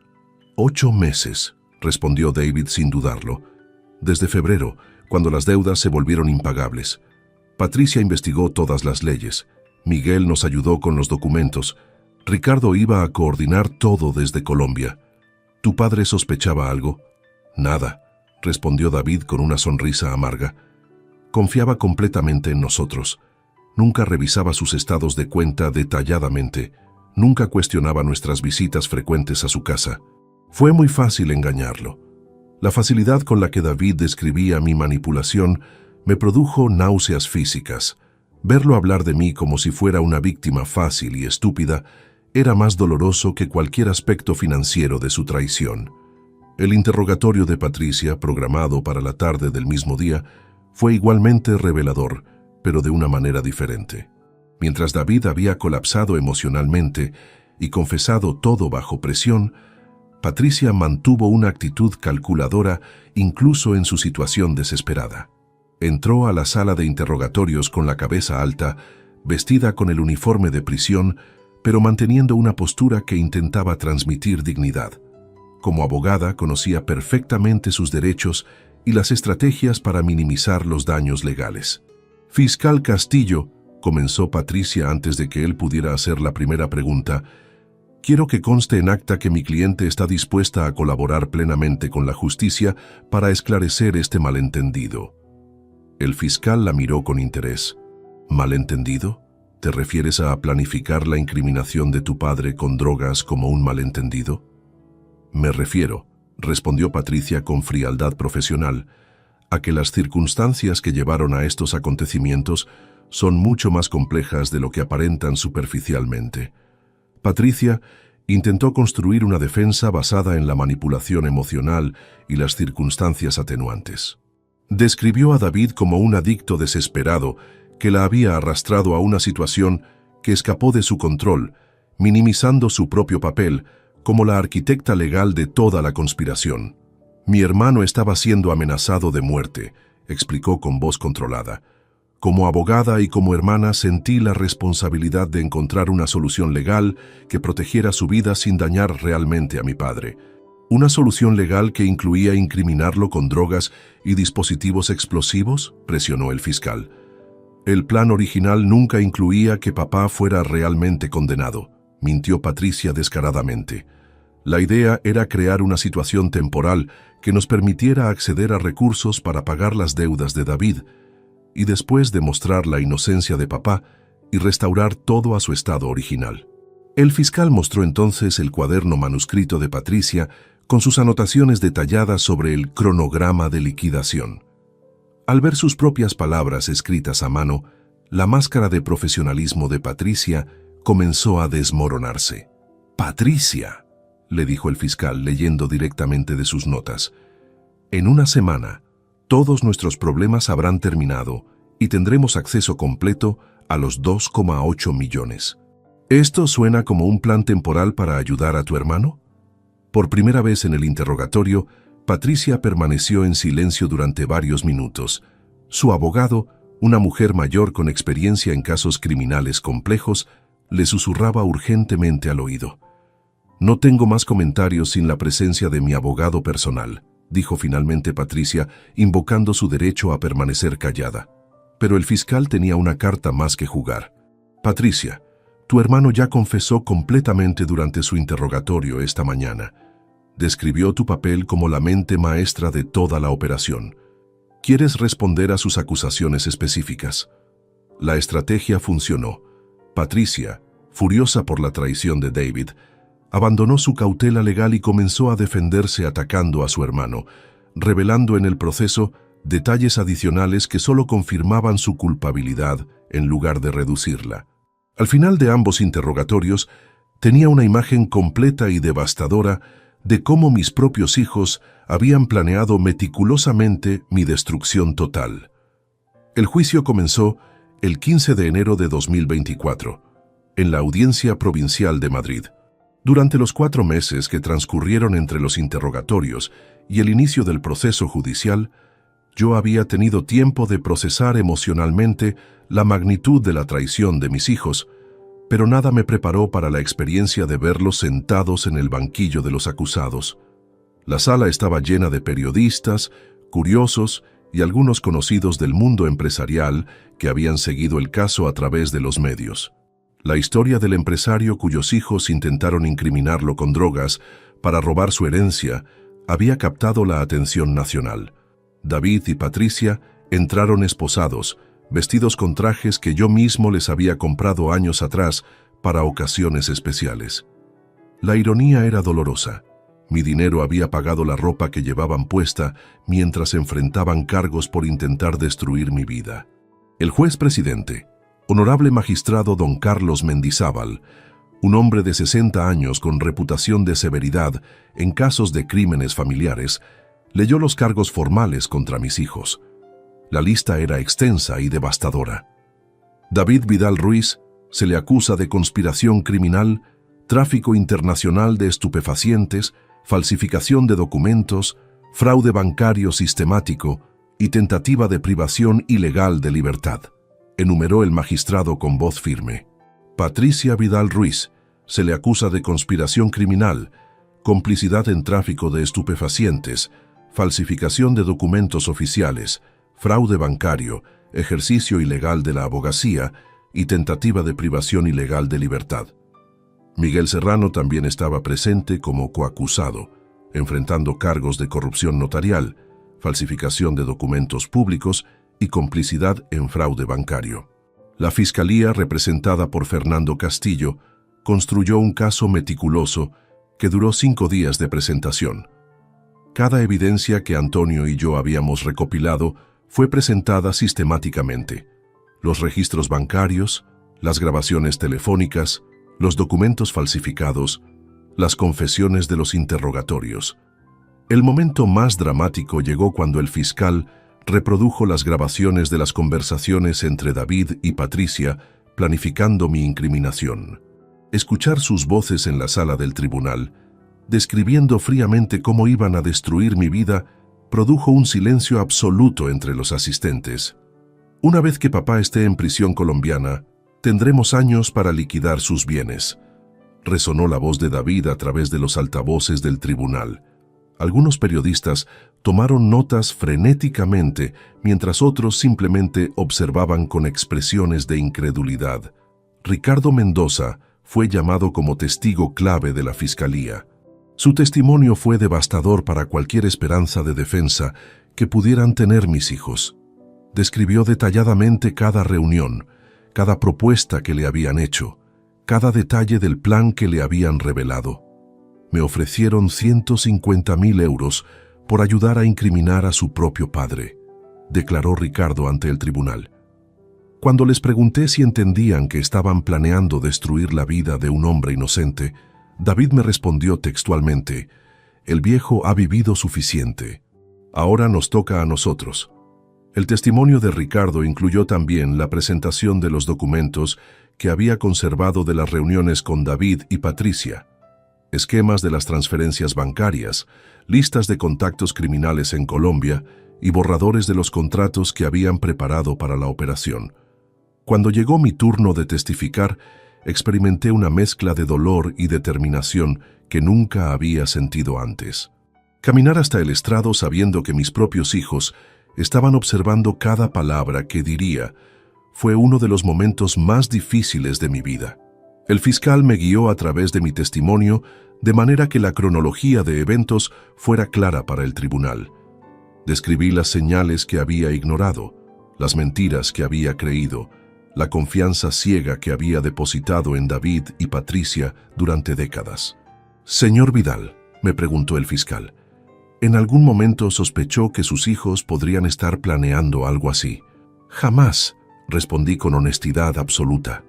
8 meses, respondió David sin dudarlo. Desde febrero, cuando las deudas se volvieron impagables. Patricia investigó todas las leyes. Miguel nos ayudó con los documentos. Ricardo iba a coordinar todo desde Colombia. ¿Tu padre sospechaba algo? Nada, respondió David con una sonrisa amarga. Confiaba completamente en nosotros. Nunca revisaba sus estados de cuenta detalladamente. Nunca cuestionaba nuestras visitas frecuentes a su casa. Fue muy fácil engañarlo. La facilidad con la que David describía mi manipulación me produjo náuseas físicas. Verlo hablar de mí como si fuera una víctima fácil y estúpida era más doloroso que cualquier aspecto financiero de su traición. El interrogatorio de Patricia, programado para la tarde del mismo día, fue igualmente revelador, pero de una manera diferente. Mientras David había colapsado emocionalmente y confesado todo bajo presión, Patricia mantuvo una actitud calculadora incluso en su situación desesperada. Entró a la sala de interrogatorios con la cabeza alta, vestida con el uniforme de prisión, pero manteniendo una postura que intentaba transmitir dignidad. Como abogada, conocía perfectamente sus derechos y las estrategias para minimizar los daños legales. «Fiscal Castillo», comenzó Patricia antes de que él pudiera hacer la primera pregunta, «quiero que conste en acta que mi cliente está dispuesta a colaborar plenamente con la justicia para esclarecer este malentendido». El fiscal la miró con interés. «¿Malentendido? ¿Te refieres a planificar la incriminación de tu padre con drogas como un malentendido?» «Me refiero», respondió Patricia con frialdad profesional, «a que las circunstancias que llevaron a estos acontecimientos son mucho más complejas de lo que aparentan superficialmente». Patricia intentó construir una defensa basada en la manipulación emocional y las circunstancias atenuantes. Describió a David como un adicto desesperado que la había arrastrado a una situación que escapó de su control, minimizando su propio papel como la arquitecta legal de toda la conspiración. «Mi hermano estaba siendo amenazado de muerte», explicó con voz controlada. «Como abogada y como hermana sentí la responsabilidad de encontrar una solución legal que protegiera su vida sin dañar realmente a mi padre. ¿Una solución legal que incluía incriminarlo con drogas y dispositivos explosivos?», presionó el fiscal. «El plan original nunca incluía que papá fuera realmente condenado», mintió Patricia descaradamente. «La idea era crear una situación temporal que nos permitiera acceder a recursos para pagar las deudas de David y después demostrar la inocencia de papá y restaurar todo a su estado original». El fiscal mostró entonces el cuaderno manuscrito de Patricia con sus anotaciones detalladas sobre el cronograma de liquidación. Al ver sus propias palabras escritas a mano, la máscara de profesionalismo de Patricia comenzó a desmoronarse. «Patricia», le dijo el fiscal leyendo directamente de sus notas, «en una semana, todos nuestros problemas habrán terminado y tendremos acceso completo a los 2,8 millones. ¿Esto suena como un plan temporal para ayudar a tu hermano?». Por primera vez en el interrogatorio, Patricia permaneció en silencio durante varios minutos. Su abogado, una mujer mayor con experiencia en casos criminales complejos, le susurraba urgentemente al oído. «No tengo más comentarios sin la presencia de mi abogado personal», dijo finalmente Patricia, invocando su derecho a permanecer callada. Pero el fiscal tenía una carta más que jugar. «Patricia, tu hermano ya confesó completamente durante su interrogatorio esta mañana. Describió tu papel como la mente maestra de toda la operación. ¿Quieres responder a sus acusaciones específicas?». La estrategia funcionó. Patricia, furiosa por la traición de David, abandonó su cautela legal y comenzó a defenderse atacando a su hermano, revelando en el proceso detalles adicionales que solo confirmaban su culpabilidad en lugar de reducirla. Al final de ambos interrogatorios, tenía una imagen completa y devastadora de cómo mis propios hijos habían planeado meticulosamente mi destrucción total. El juicio comenzó el 15 de enero de 2024, en la Audiencia Provincial de Madrid. Durante los 4 meses que transcurrieron entre los interrogatorios y el inicio del proceso judicial, yo había tenido tiempo de procesar emocionalmente la magnitud de la traición de mis hijos, pero nada me preparó para la experiencia de verlos sentados en el banquillo de los acusados. La sala estaba llena de periodistas, curiosos y algunos conocidos del mundo empresarial que habían seguido el caso a través de los medios. La historia del empresario cuyos hijos intentaron incriminarlo con drogas para robar su herencia había captado la atención nacional. David y Patricia entraron esposados, vestidos con trajes que yo mismo les había comprado años atrás para ocasiones especiales. La ironía era dolorosa. Mi dinero había pagado la ropa que llevaban puesta mientras enfrentaban cargos por intentar destruir mi vida. El juez presidente, honorable magistrado don Carlos Mendizábal, un hombre de 60 años con reputación de severidad en casos de crímenes familiares, leyó los cargos formales contra mis hijos. La lista era extensa y devastadora. David Vidal Ruiz se le acusa de conspiración criminal, tráfico internacional de estupefacientes, falsificación de documentos, fraude bancario sistemático y tentativa de privación ilegal de libertad, enumeró el magistrado con voz firme. Patricia Vidal Ruiz se le acusa de conspiración criminal, complicidad en tráfico de estupefacientes, falsificación de documentos oficiales, fraude bancario, ejercicio ilegal de la abogacía y tentativa de privación ilegal de libertad. Miguel Serrano también estaba presente como coacusado, enfrentando cargos de corrupción notarial, falsificación de documentos públicos y complicidad en fraude bancario. La Fiscalía, representada por Fernando Castillo, construyó un caso meticuloso que duró 5 días de presentación. Cada evidencia que Antonio y yo habíamos recopilado fue presentada sistemáticamente. Los registros bancarios, las grabaciones telefónicas, los documentos falsificados, las confesiones de los interrogatorios. El momento más dramático llegó cuando el fiscal reprodujo las grabaciones de las conversaciones entre David y Patricia planificando mi incriminación. Escuchar sus voces en la sala del tribunal, describiendo fríamente cómo iban a destruir mi vida, produjo un silencio absoluto entre los asistentes. Una vez que papá esté en prisión colombiana, tendremos años para liquidar sus bienes. Resonó la voz de David a través de los altavoces del tribunal. Algunos periodistas tomaron notas frenéticamente, mientras otros simplemente observaban con expresiones de incredulidad. Ricardo Mendoza fue llamado como testigo clave de la Fiscalía. Su testimonio fue devastador para cualquier esperanza de defensa que pudieran tener mis hijos. Describió detalladamente cada reunión, cada propuesta que le habían hecho, cada detalle del plan que le habían revelado. Me ofrecieron 150.000 euros por ayudar a incriminar a su propio padre, declaró Ricardo ante el tribunal. Cuando les pregunté si entendían que estaban planeando destruir la vida de un hombre inocente, David me respondió textualmente: «El viejo ha vivido suficiente. Ahora nos toca a nosotros». El testimonio de Ricardo incluyó también la presentación de los documentos que había conservado de las reuniones con David y Patricia, esquemas de las transferencias bancarias, listas de contactos criminales en Colombia y borradores de los contratos que habían preparado para la operación. Cuando llegó mi turno de testificar, experimenté una mezcla de dolor y determinación que nunca había sentido antes. Caminar hasta el estrado sabiendo que mis propios hijos estaban observando cada palabra que diría fue uno de los momentos más difíciles de mi vida. El fiscal me guió a través de mi testimonio de manera que la cronología de eventos fuera clara para el tribunal. Describí las señales que había ignorado, las mentiras que había creído, la confianza ciega que había depositado en David y Patricia durante décadas. «Señor Vidal», me preguntó el fiscal, ¿en algún momento sospechó que sus hijos podrían estar planeando algo así? «Jamás», respondí con honestidad absoluta.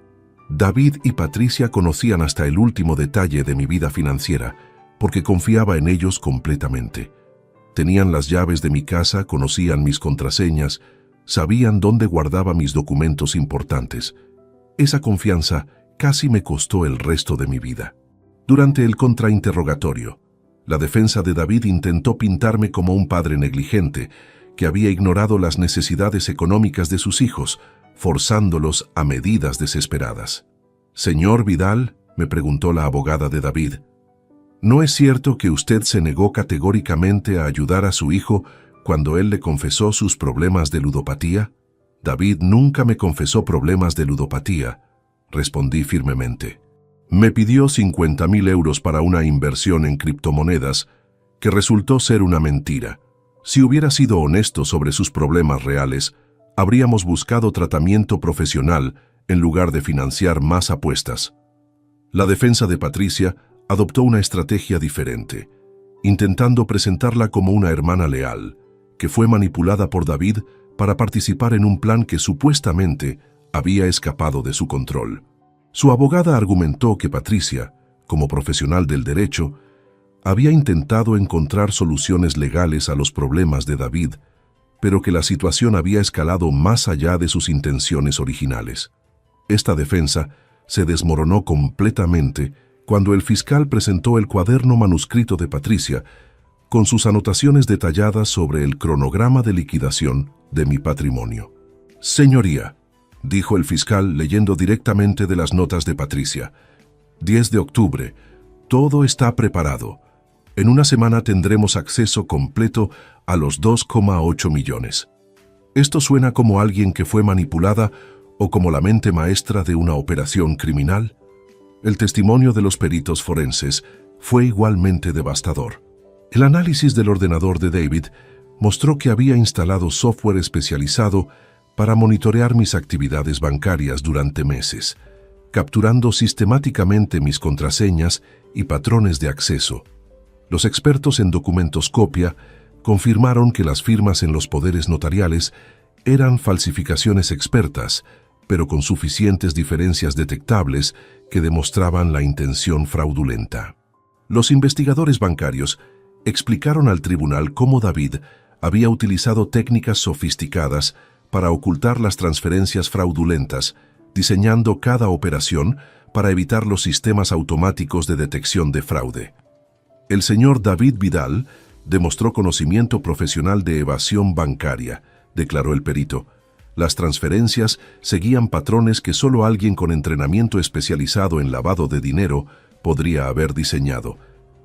David y Patricia conocían hasta el último detalle de mi vida financiera, porque confiaba en ellos completamente. Tenían las llaves de mi casa, conocían mis contraseñas, sabían dónde guardaba mis documentos importantes. Esa confianza casi me costó el resto de mi vida. Durante el contrainterrogatorio, la defensa de David intentó pintarme como un padre negligente, que había ignorado las necesidades económicas de sus hijos, forzándolos a medidas desesperadas. «Señor Vidal», me preguntó la abogada de David, ¿no es cierto que usted se negó categóricamente a ayudar a su hijo cuando él le confesó sus problemas de ludopatía? «David nunca me confesó problemas de ludopatía», respondí firmemente. Me pidió 50.000 euros para una inversión en criptomonedas que resultó ser una mentira. Si hubiera sido honesto sobre sus problemas reales, habríamos buscado tratamiento profesional en lugar de financiar más apuestas. La defensa de Patricia adoptó una estrategia diferente, intentando presentarla como una hermana leal, que fue manipulada por David para participar en un plan que supuestamente había escapado de su control. Su abogada argumentó que Patricia, como profesional del derecho, había intentado encontrar soluciones legales a los problemas de David, pero que la situación había escalado más allá de sus intenciones originales. Esta defensa se desmoronó completamente cuando el fiscal presentó el cuaderno manuscrito de Patricia con sus anotaciones detalladas sobre el cronograma de liquidación de mi patrimonio. «Señoría», dijo el fiscal leyendo directamente de las notas de Patricia, «10 de octubre, todo está preparado. En una semana tendremos acceso completo a los 2,8 millones. Esto suena como alguien que fue manipulada o como la mente maestra de una operación criminal». El testimonio de los peritos forenses fue igualmente devastador. El análisis del ordenador de David mostró que había instalado software especializado para monitorear mis actividades bancarias durante meses, capturando sistemáticamente mis contraseñas y patrones de acceso. Los expertos en documentoscopia confirmaron que las firmas en los poderes notariales eran falsificaciones expertas, pero con suficientes diferencias detectables que demostraban la intención fraudulenta. Los investigadores bancarios explicaron al tribunal cómo David había utilizado técnicas sofisticadas para ocultar las transferencias fraudulentas, diseñando cada operación para evitar los sistemas automáticos de detección de fraude. El señor David Vidal demostró conocimiento profesional de evasión bancaria, declaró el perito. Las transferencias seguían patrones que solo alguien con entrenamiento especializado en lavado de dinero podría haber diseñado.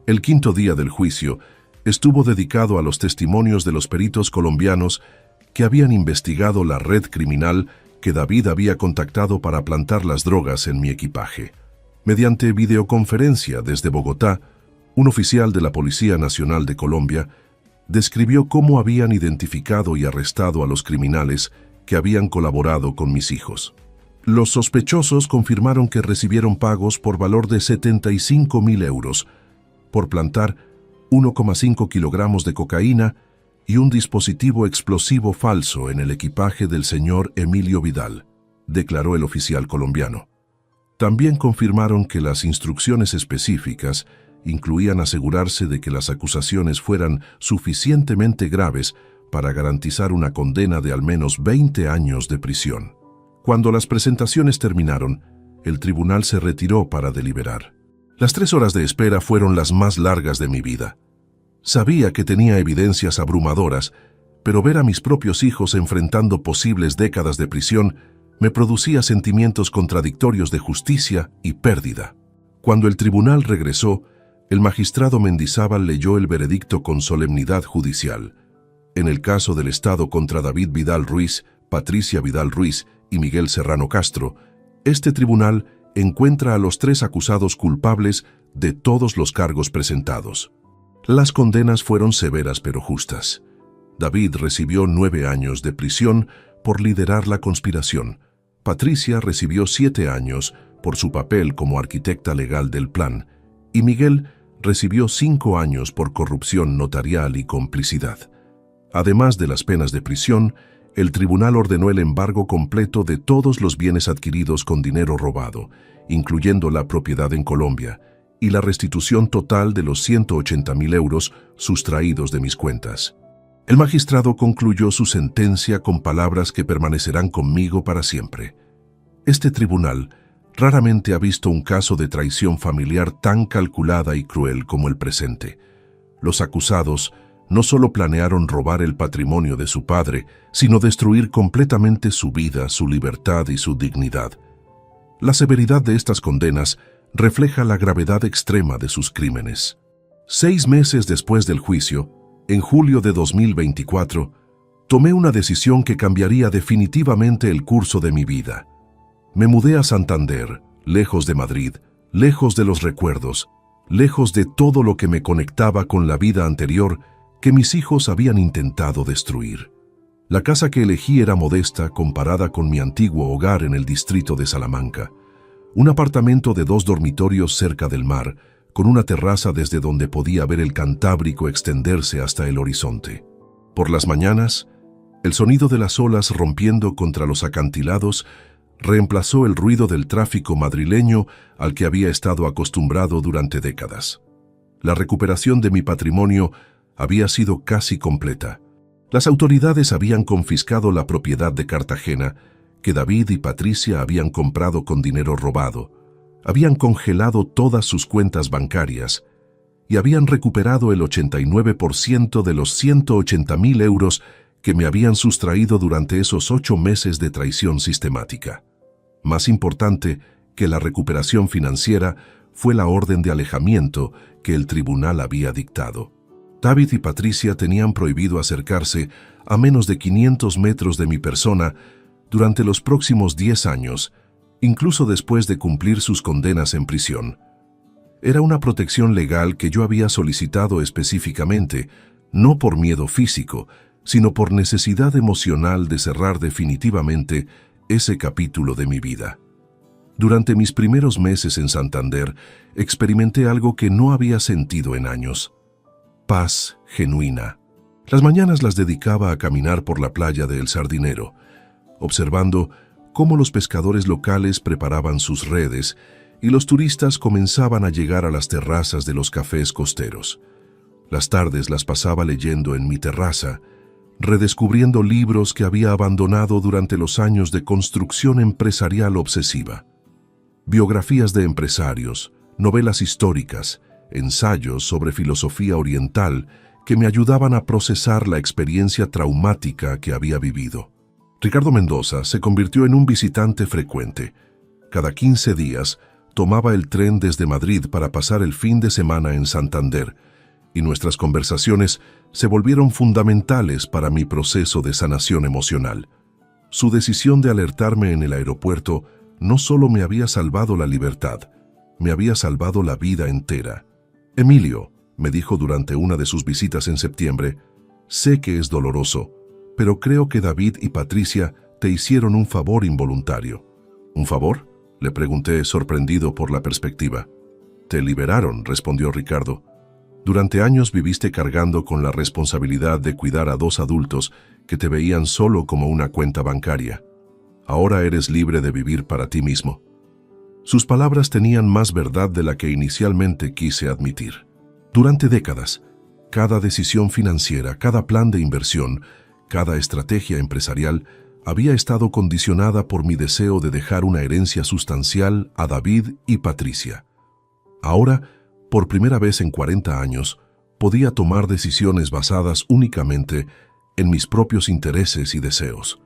El quinto día del juicio estuvo dedicado a los testimonios de los peritos colombianos que habían investigado la red criminal que David había contactado para plantar las drogas en mi equipaje. Mediante videoconferencia desde Bogotá, un oficial de la Policía Nacional de Colombia describió cómo habían identificado y arrestado a los criminales que habían colaborado con mis hijos. Los sospechosos confirmaron que recibieron pagos por valor de 75.000 euros por plantar 1,5 kilogramos de cocaína y un dispositivo explosivo falso en el equipaje del señor Emilio Vidal, declaró el oficial colombiano. También confirmaron que las instrucciones específicas incluían asegurarse de que las acusaciones fueran suficientemente graves para garantizar una condena de al menos 20 años de prisión. Cuando las presentaciones terminaron, el tribunal se retiró para deliberar. Las 3 horas de espera fueron las más largas de mi vida. Sabía que tenía evidencias abrumadoras, pero ver a mis propios hijos enfrentando posibles décadas de prisión me producía sentimientos contradictorios de justicia y pérdida. Cuando el tribunal regresó, el magistrado Mendizábal leyó el veredicto con solemnidad judicial. En el caso del Estado contra David Vidal Ruiz, Patricia Vidal Ruiz y Miguel Serrano Castro, este tribunal encuentra a los 3 acusados culpables de todos los cargos presentados. Las condenas fueron severas pero justas. David recibió 9 años de prisión por liderar la conspiración. Patricia recibió 7 años por su papel como arquitecta legal del plan, y Miguel recibió 5 años por corrupción notarial y complicidad. Además de las penas de prisión, el tribunal ordenó el embargo completo de todos los bienes adquiridos con dinero robado, incluyendo la propiedad en Colombia, y la restitución total de los 180.000 euros sustraídos de mis cuentas. El magistrado concluyó su sentencia con palabras que permanecerán conmigo para siempre. Este tribunal raramente ha visto un caso de traición familiar tan calculada y cruel como el presente. Los acusados no solo planearon robar el patrimonio de su padre, sino destruir completamente su vida, su libertad y su dignidad. La severidad de estas condenas refleja la gravedad extrema de sus crímenes. 6 meses después del juicio, en julio de 2024, tomé una decisión que cambiaría definitivamente el curso de mi vida. Me mudé a Santander, lejos de Madrid, lejos de los recuerdos, lejos de todo lo que me conectaba con la vida anterior que mis hijos habían intentado destruir. La casa que elegí era modesta comparada con mi antiguo hogar en el distrito de Salamanca. Un apartamento de 2 dormitorios cerca del mar, con una terraza desde donde podía ver el Cantábrico extenderse hasta el horizonte. Por las mañanas, el sonido de las olas rompiendo contra los acantilados reemplazó el ruido del tráfico madrileño al que había estado acostumbrado durante décadas. La recuperación de mi patrimonio había sido casi completa. Las autoridades habían confiscado la propiedad de Cartagena, que David y Patricia habían comprado con dinero robado, habían congelado todas sus cuentas bancarias y habían recuperado el 89% de los 180.000 euros que me habían sustraído durante esos 8 meses de traición sistemática. Más importante que la recuperación financiera fue la orden de alejamiento que el tribunal había dictado. David y Patricia tenían prohibido acercarse a menos de 500 metros de mi persona durante los próximos 10 años, incluso después de cumplir sus condenas en prisión. Era una protección legal que yo había solicitado específicamente, no por miedo físico, sino por necesidad emocional de cerrar definitivamente ese capítulo de mi vida. Durante mis primeros meses en Santander, experimenté algo que no había sentido en años: paz genuina. Las mañanas las dedicaba a caminar por la playa de El Sardinero, observando cómo los pescadores locales preparaban sus redes y los turistas comenzaban a llegar a las terrazas de los cafés costeros. Las tardes las pasaba leyendo en mi terraza, redescubriendo libros que había abandonado durante los años de construcción empresarial obsesiva. Biografías de empresarios, novelas históricas, ensayos sobre filosofía oriental que me ayudaban a procesar la experiencia traumática que había vivido. Ricardo Mendoza se convirtió en un visitante frecuente. Cada 15 días tomaba el tren desde Madrid para pasar el fin de semana en Santander, y nuestras conversaciones se volvieron fundamentales para mi proceso de sanación emocional. Su decisión de alertarme en el aeropuerto no solo me había salvado la libertad, me había salvado la vida entera. Emilio, me dijo durante una de sus visitas en septiembre, sé que es doloroso, pero creo que David y Patricia te hicieron un favor involuntario. ¿Un favor?, le pregunté, sorprendido por la perspectiva. «Te liberaron», respondió Ricardo. «Durante años viviste cargando con la responsabilidad de cuidar a 2 adultos que te veían solo como una cuenta bancaria. Ahora eres libre de vivir para ti mismo». Sus palabras tenían más verdad de la que inicialmente quise admitir. Durante décadas, cada decisión financiera, cada plan de inversión, cada estrategia empresarial había estado condicionada por mi deseo de dejar una herencia sustancial a David y Patricia. Ahora, por primera vez en 40 años, podía tomar decisiones basadas únicamente en mis propios intereses y deseos.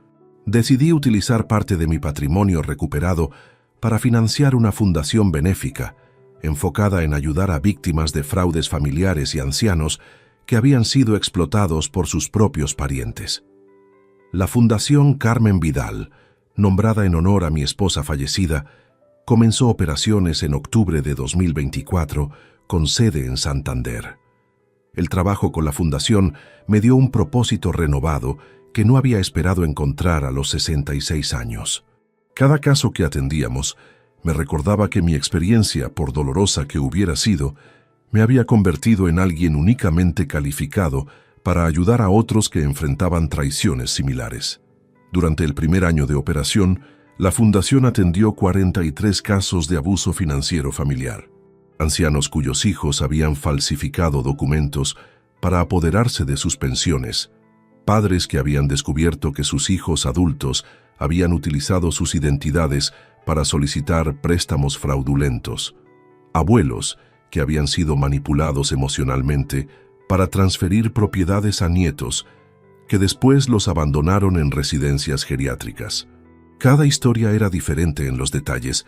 Decidí utilizar parte de mi patrimonio recuperado para financiar una fundación benéfica, enfocada en ayudar a víctimas de fraudes familiares y ancianos que habían sido explotados por sus propios parientes. La Fundación Carmen Vidal, nombrada en honor a mi esposa fallecida, comenzó operaciones en octubre de 2024 con sede en Santander. El trabajo con la fundación me dio un propósito renovado que no había esperado encontrar a los 66 años. Cada caso que atendíamos me recordaba que mi experiencia, por dolorosa que hubiera sido, me había convertido en alguien únicamente calificado para ayudar a otros que enfrentaban traiciones similares. Durante el primer año de operación, la Fundación atendió 43 casos de abuso financiero familiar. Ancianos cuyos hijos habían falsificado documentos para apoderarse de sus pensiones, padres que habían descubierto que sus hijos adultos habían utilizado sus identidades para solicitar préstamos fraudulentos, abuelos que habían sido manipulados emocionalmente para transferir propiedades a nietos que después los abandonaron en residencias geriátricas. Cada historia era diferente en los detalles,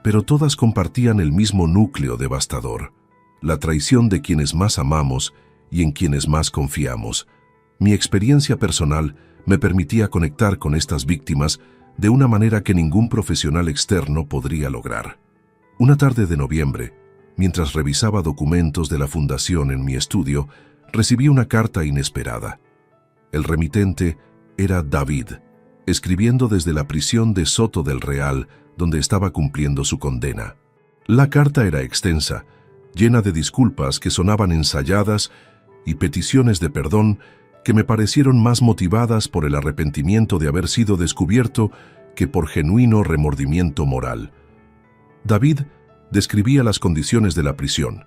pero todas compartían el mismo núcleo devastador: la traición de quienes más amamos y en quienes más confiamos. Mi experiencia personal me permitía conectar con estas víctimas de una manera que ningún profesional externo podría lograr. Una tarde de noviembre, mientras revisaba documentos de la fundación en mi estudio, recibí una carta inesperada. El remitente era David, escribiendo desde la prisión de Soto del Real, donde estaba cumpliendo su condena. La carta era extensa, llena de disculpas que sonaban ensayadas y peticiones de perdón que me parecieron más motivadas por el arrepentimiento de haber sido descubierto que por genuino remordimiento moral. David describía las condiciones de la prisión,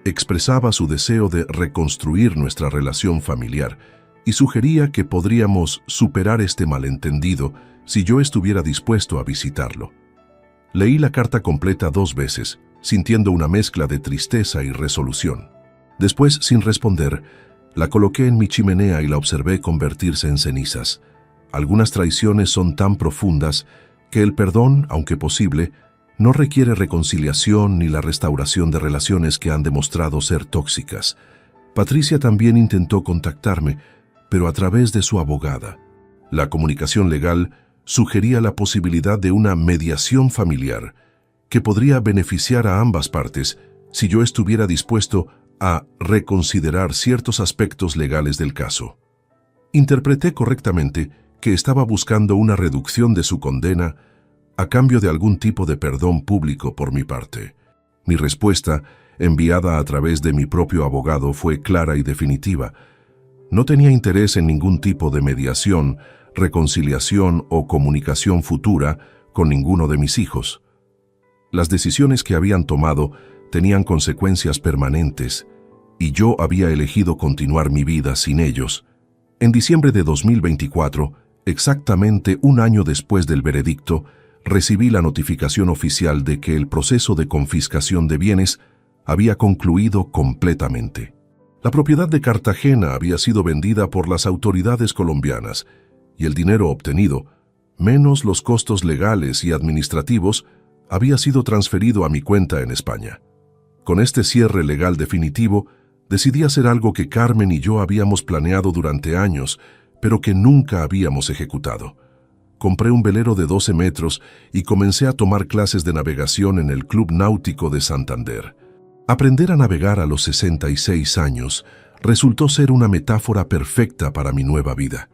expresaba su deseo de reconstruir nuestra relación familiar y sugería que podríamos superar este malentendido si yo estuviera dispuesto a visitarlo. Leí la carta completa 2 veces, sintiendo una mezcla de tristeza y resolución. Después, sin responder, la coloqué en mi chimenea y la observé convertirse en cenizas. Algunas traiciones son tan profundas que el perdón, aunque posible, no requiere reconciliación ni la restauración de relaciones que han demostrado ser tóxicas. Patricia también intentó contactarme, pero a través de su abogada. La comunicación legal sugería la posibilidad de una mediación familiar que podría beneficiar a ambas partes si yo estuviera dispuesto a reconsiderar ciertos aspectos legales del caso. Interpreté correctamente que estaba buscando una reducción de su condena a cambio de algún tipo de perdón público por mi parte. Mi respuesta, enviada a través de mi propio abogado, fue clara y definitiva. No tenía interés en ningún tipo de mediación, reconciliación o comunicación futura con ninguno de mis hijos. Las decisiones que habían tomado tenían consecuencias permanentes y yo había elegido continuar mi vida sin ellos. En diciembre de 2024, exactamente un año después del veredicto, recibí la notificación oficial de que el proceso de confiscación de bienes había concluido completamente. La propiedad de Cartagena había sido vendida por las autoridades colombianas y el dinero obtenido, menos los costos legales y administrativos, había sido transferido a mi cuenta en España. Con este cierre legal definitivo, decidí hacer algo que Carmen y yo habíamos planeado durante años, pero que nunca habíamos ejecutado. Compré un velero de 12 metros y comencé a tomar clases de navegación en el Club Náutico de Santander. Aprender a navegar a los 66 años resultó ser una metáfora perfecta para mi nueva vida.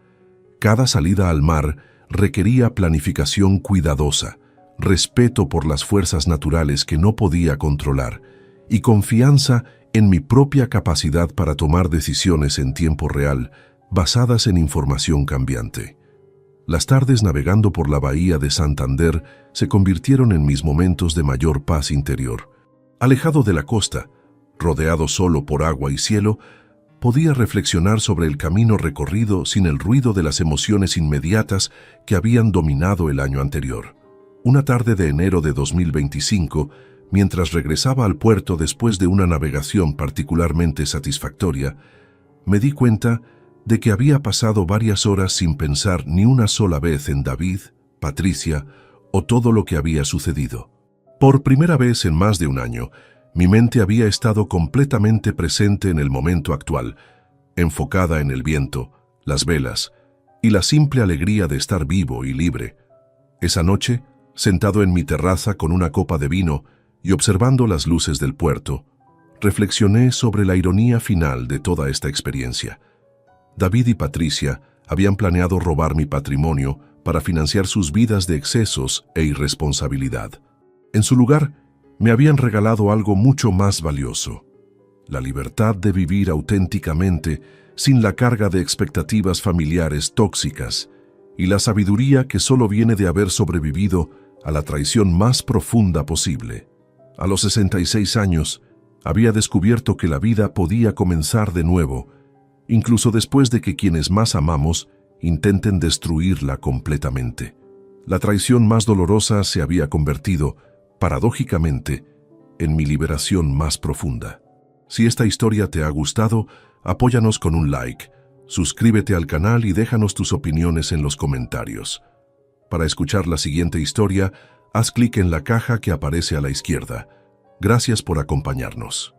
Cada salida al mar requería planificación cuidadosa, respeto por las fuerzas naturales que no podía controlar y confianza en mi propia capacidad para tomar decisiones en tiempo real basadas en información cambiante. Las tardes navegando por la bahía de Santander se convirtieron en mis momentos de mayor paz interior. Alejado de la costa, rodeado solo por agua y cielo, podía reflexionar sobre el camino recorrido sin el ruido de las emociones inmediatas que habían dominado el año anterior. Una tarde de enero de 2025, mientras regresaba al puerto después de una navegación particularmente satisfactoria, me di cuenta de que había pasado varias horas sin pensar ni una sola vez en David, Patricia o todo lo que había sucedido. Por primera vez en más de un año, mi mente había estado completamente presente en el momento actual, enfocada en el viento, las velas y la simple alegría de estar vivo y libre. Esa noche, sentado en mi terraza con una copa de vino y observando las luces del puerto, reflexioné sobre la ironía final de toda esta experiencia. David y Patricia habían planeado robar mi patrimonio para financiar sus vidas de excesos e irresponsabilidad. En su lugar, me habían regalado algo mucho más valioso: la libertad de vivir auténticamente sin la carga de expectativas familiares tóxicas y la sabiduría que solo viene de haber sobrevivido a la traición más profunda posible. A los 66 años, había descubierto que la vida podía comenzar de nuevo, incluso después de que quienes más amamos intenten destruirla completamente. La traición más dolorosa se había convertido, paradójicamente, en mi liberación más profunda. Si esta historia te ha gustado, apóyanos con un like, suscríbete al canal y déjanos tus opiniones en los comentarios. Para escuchar la siguiente historia, haz clic en la caja que aparece a la izquierda. Gracias por acompañarnos.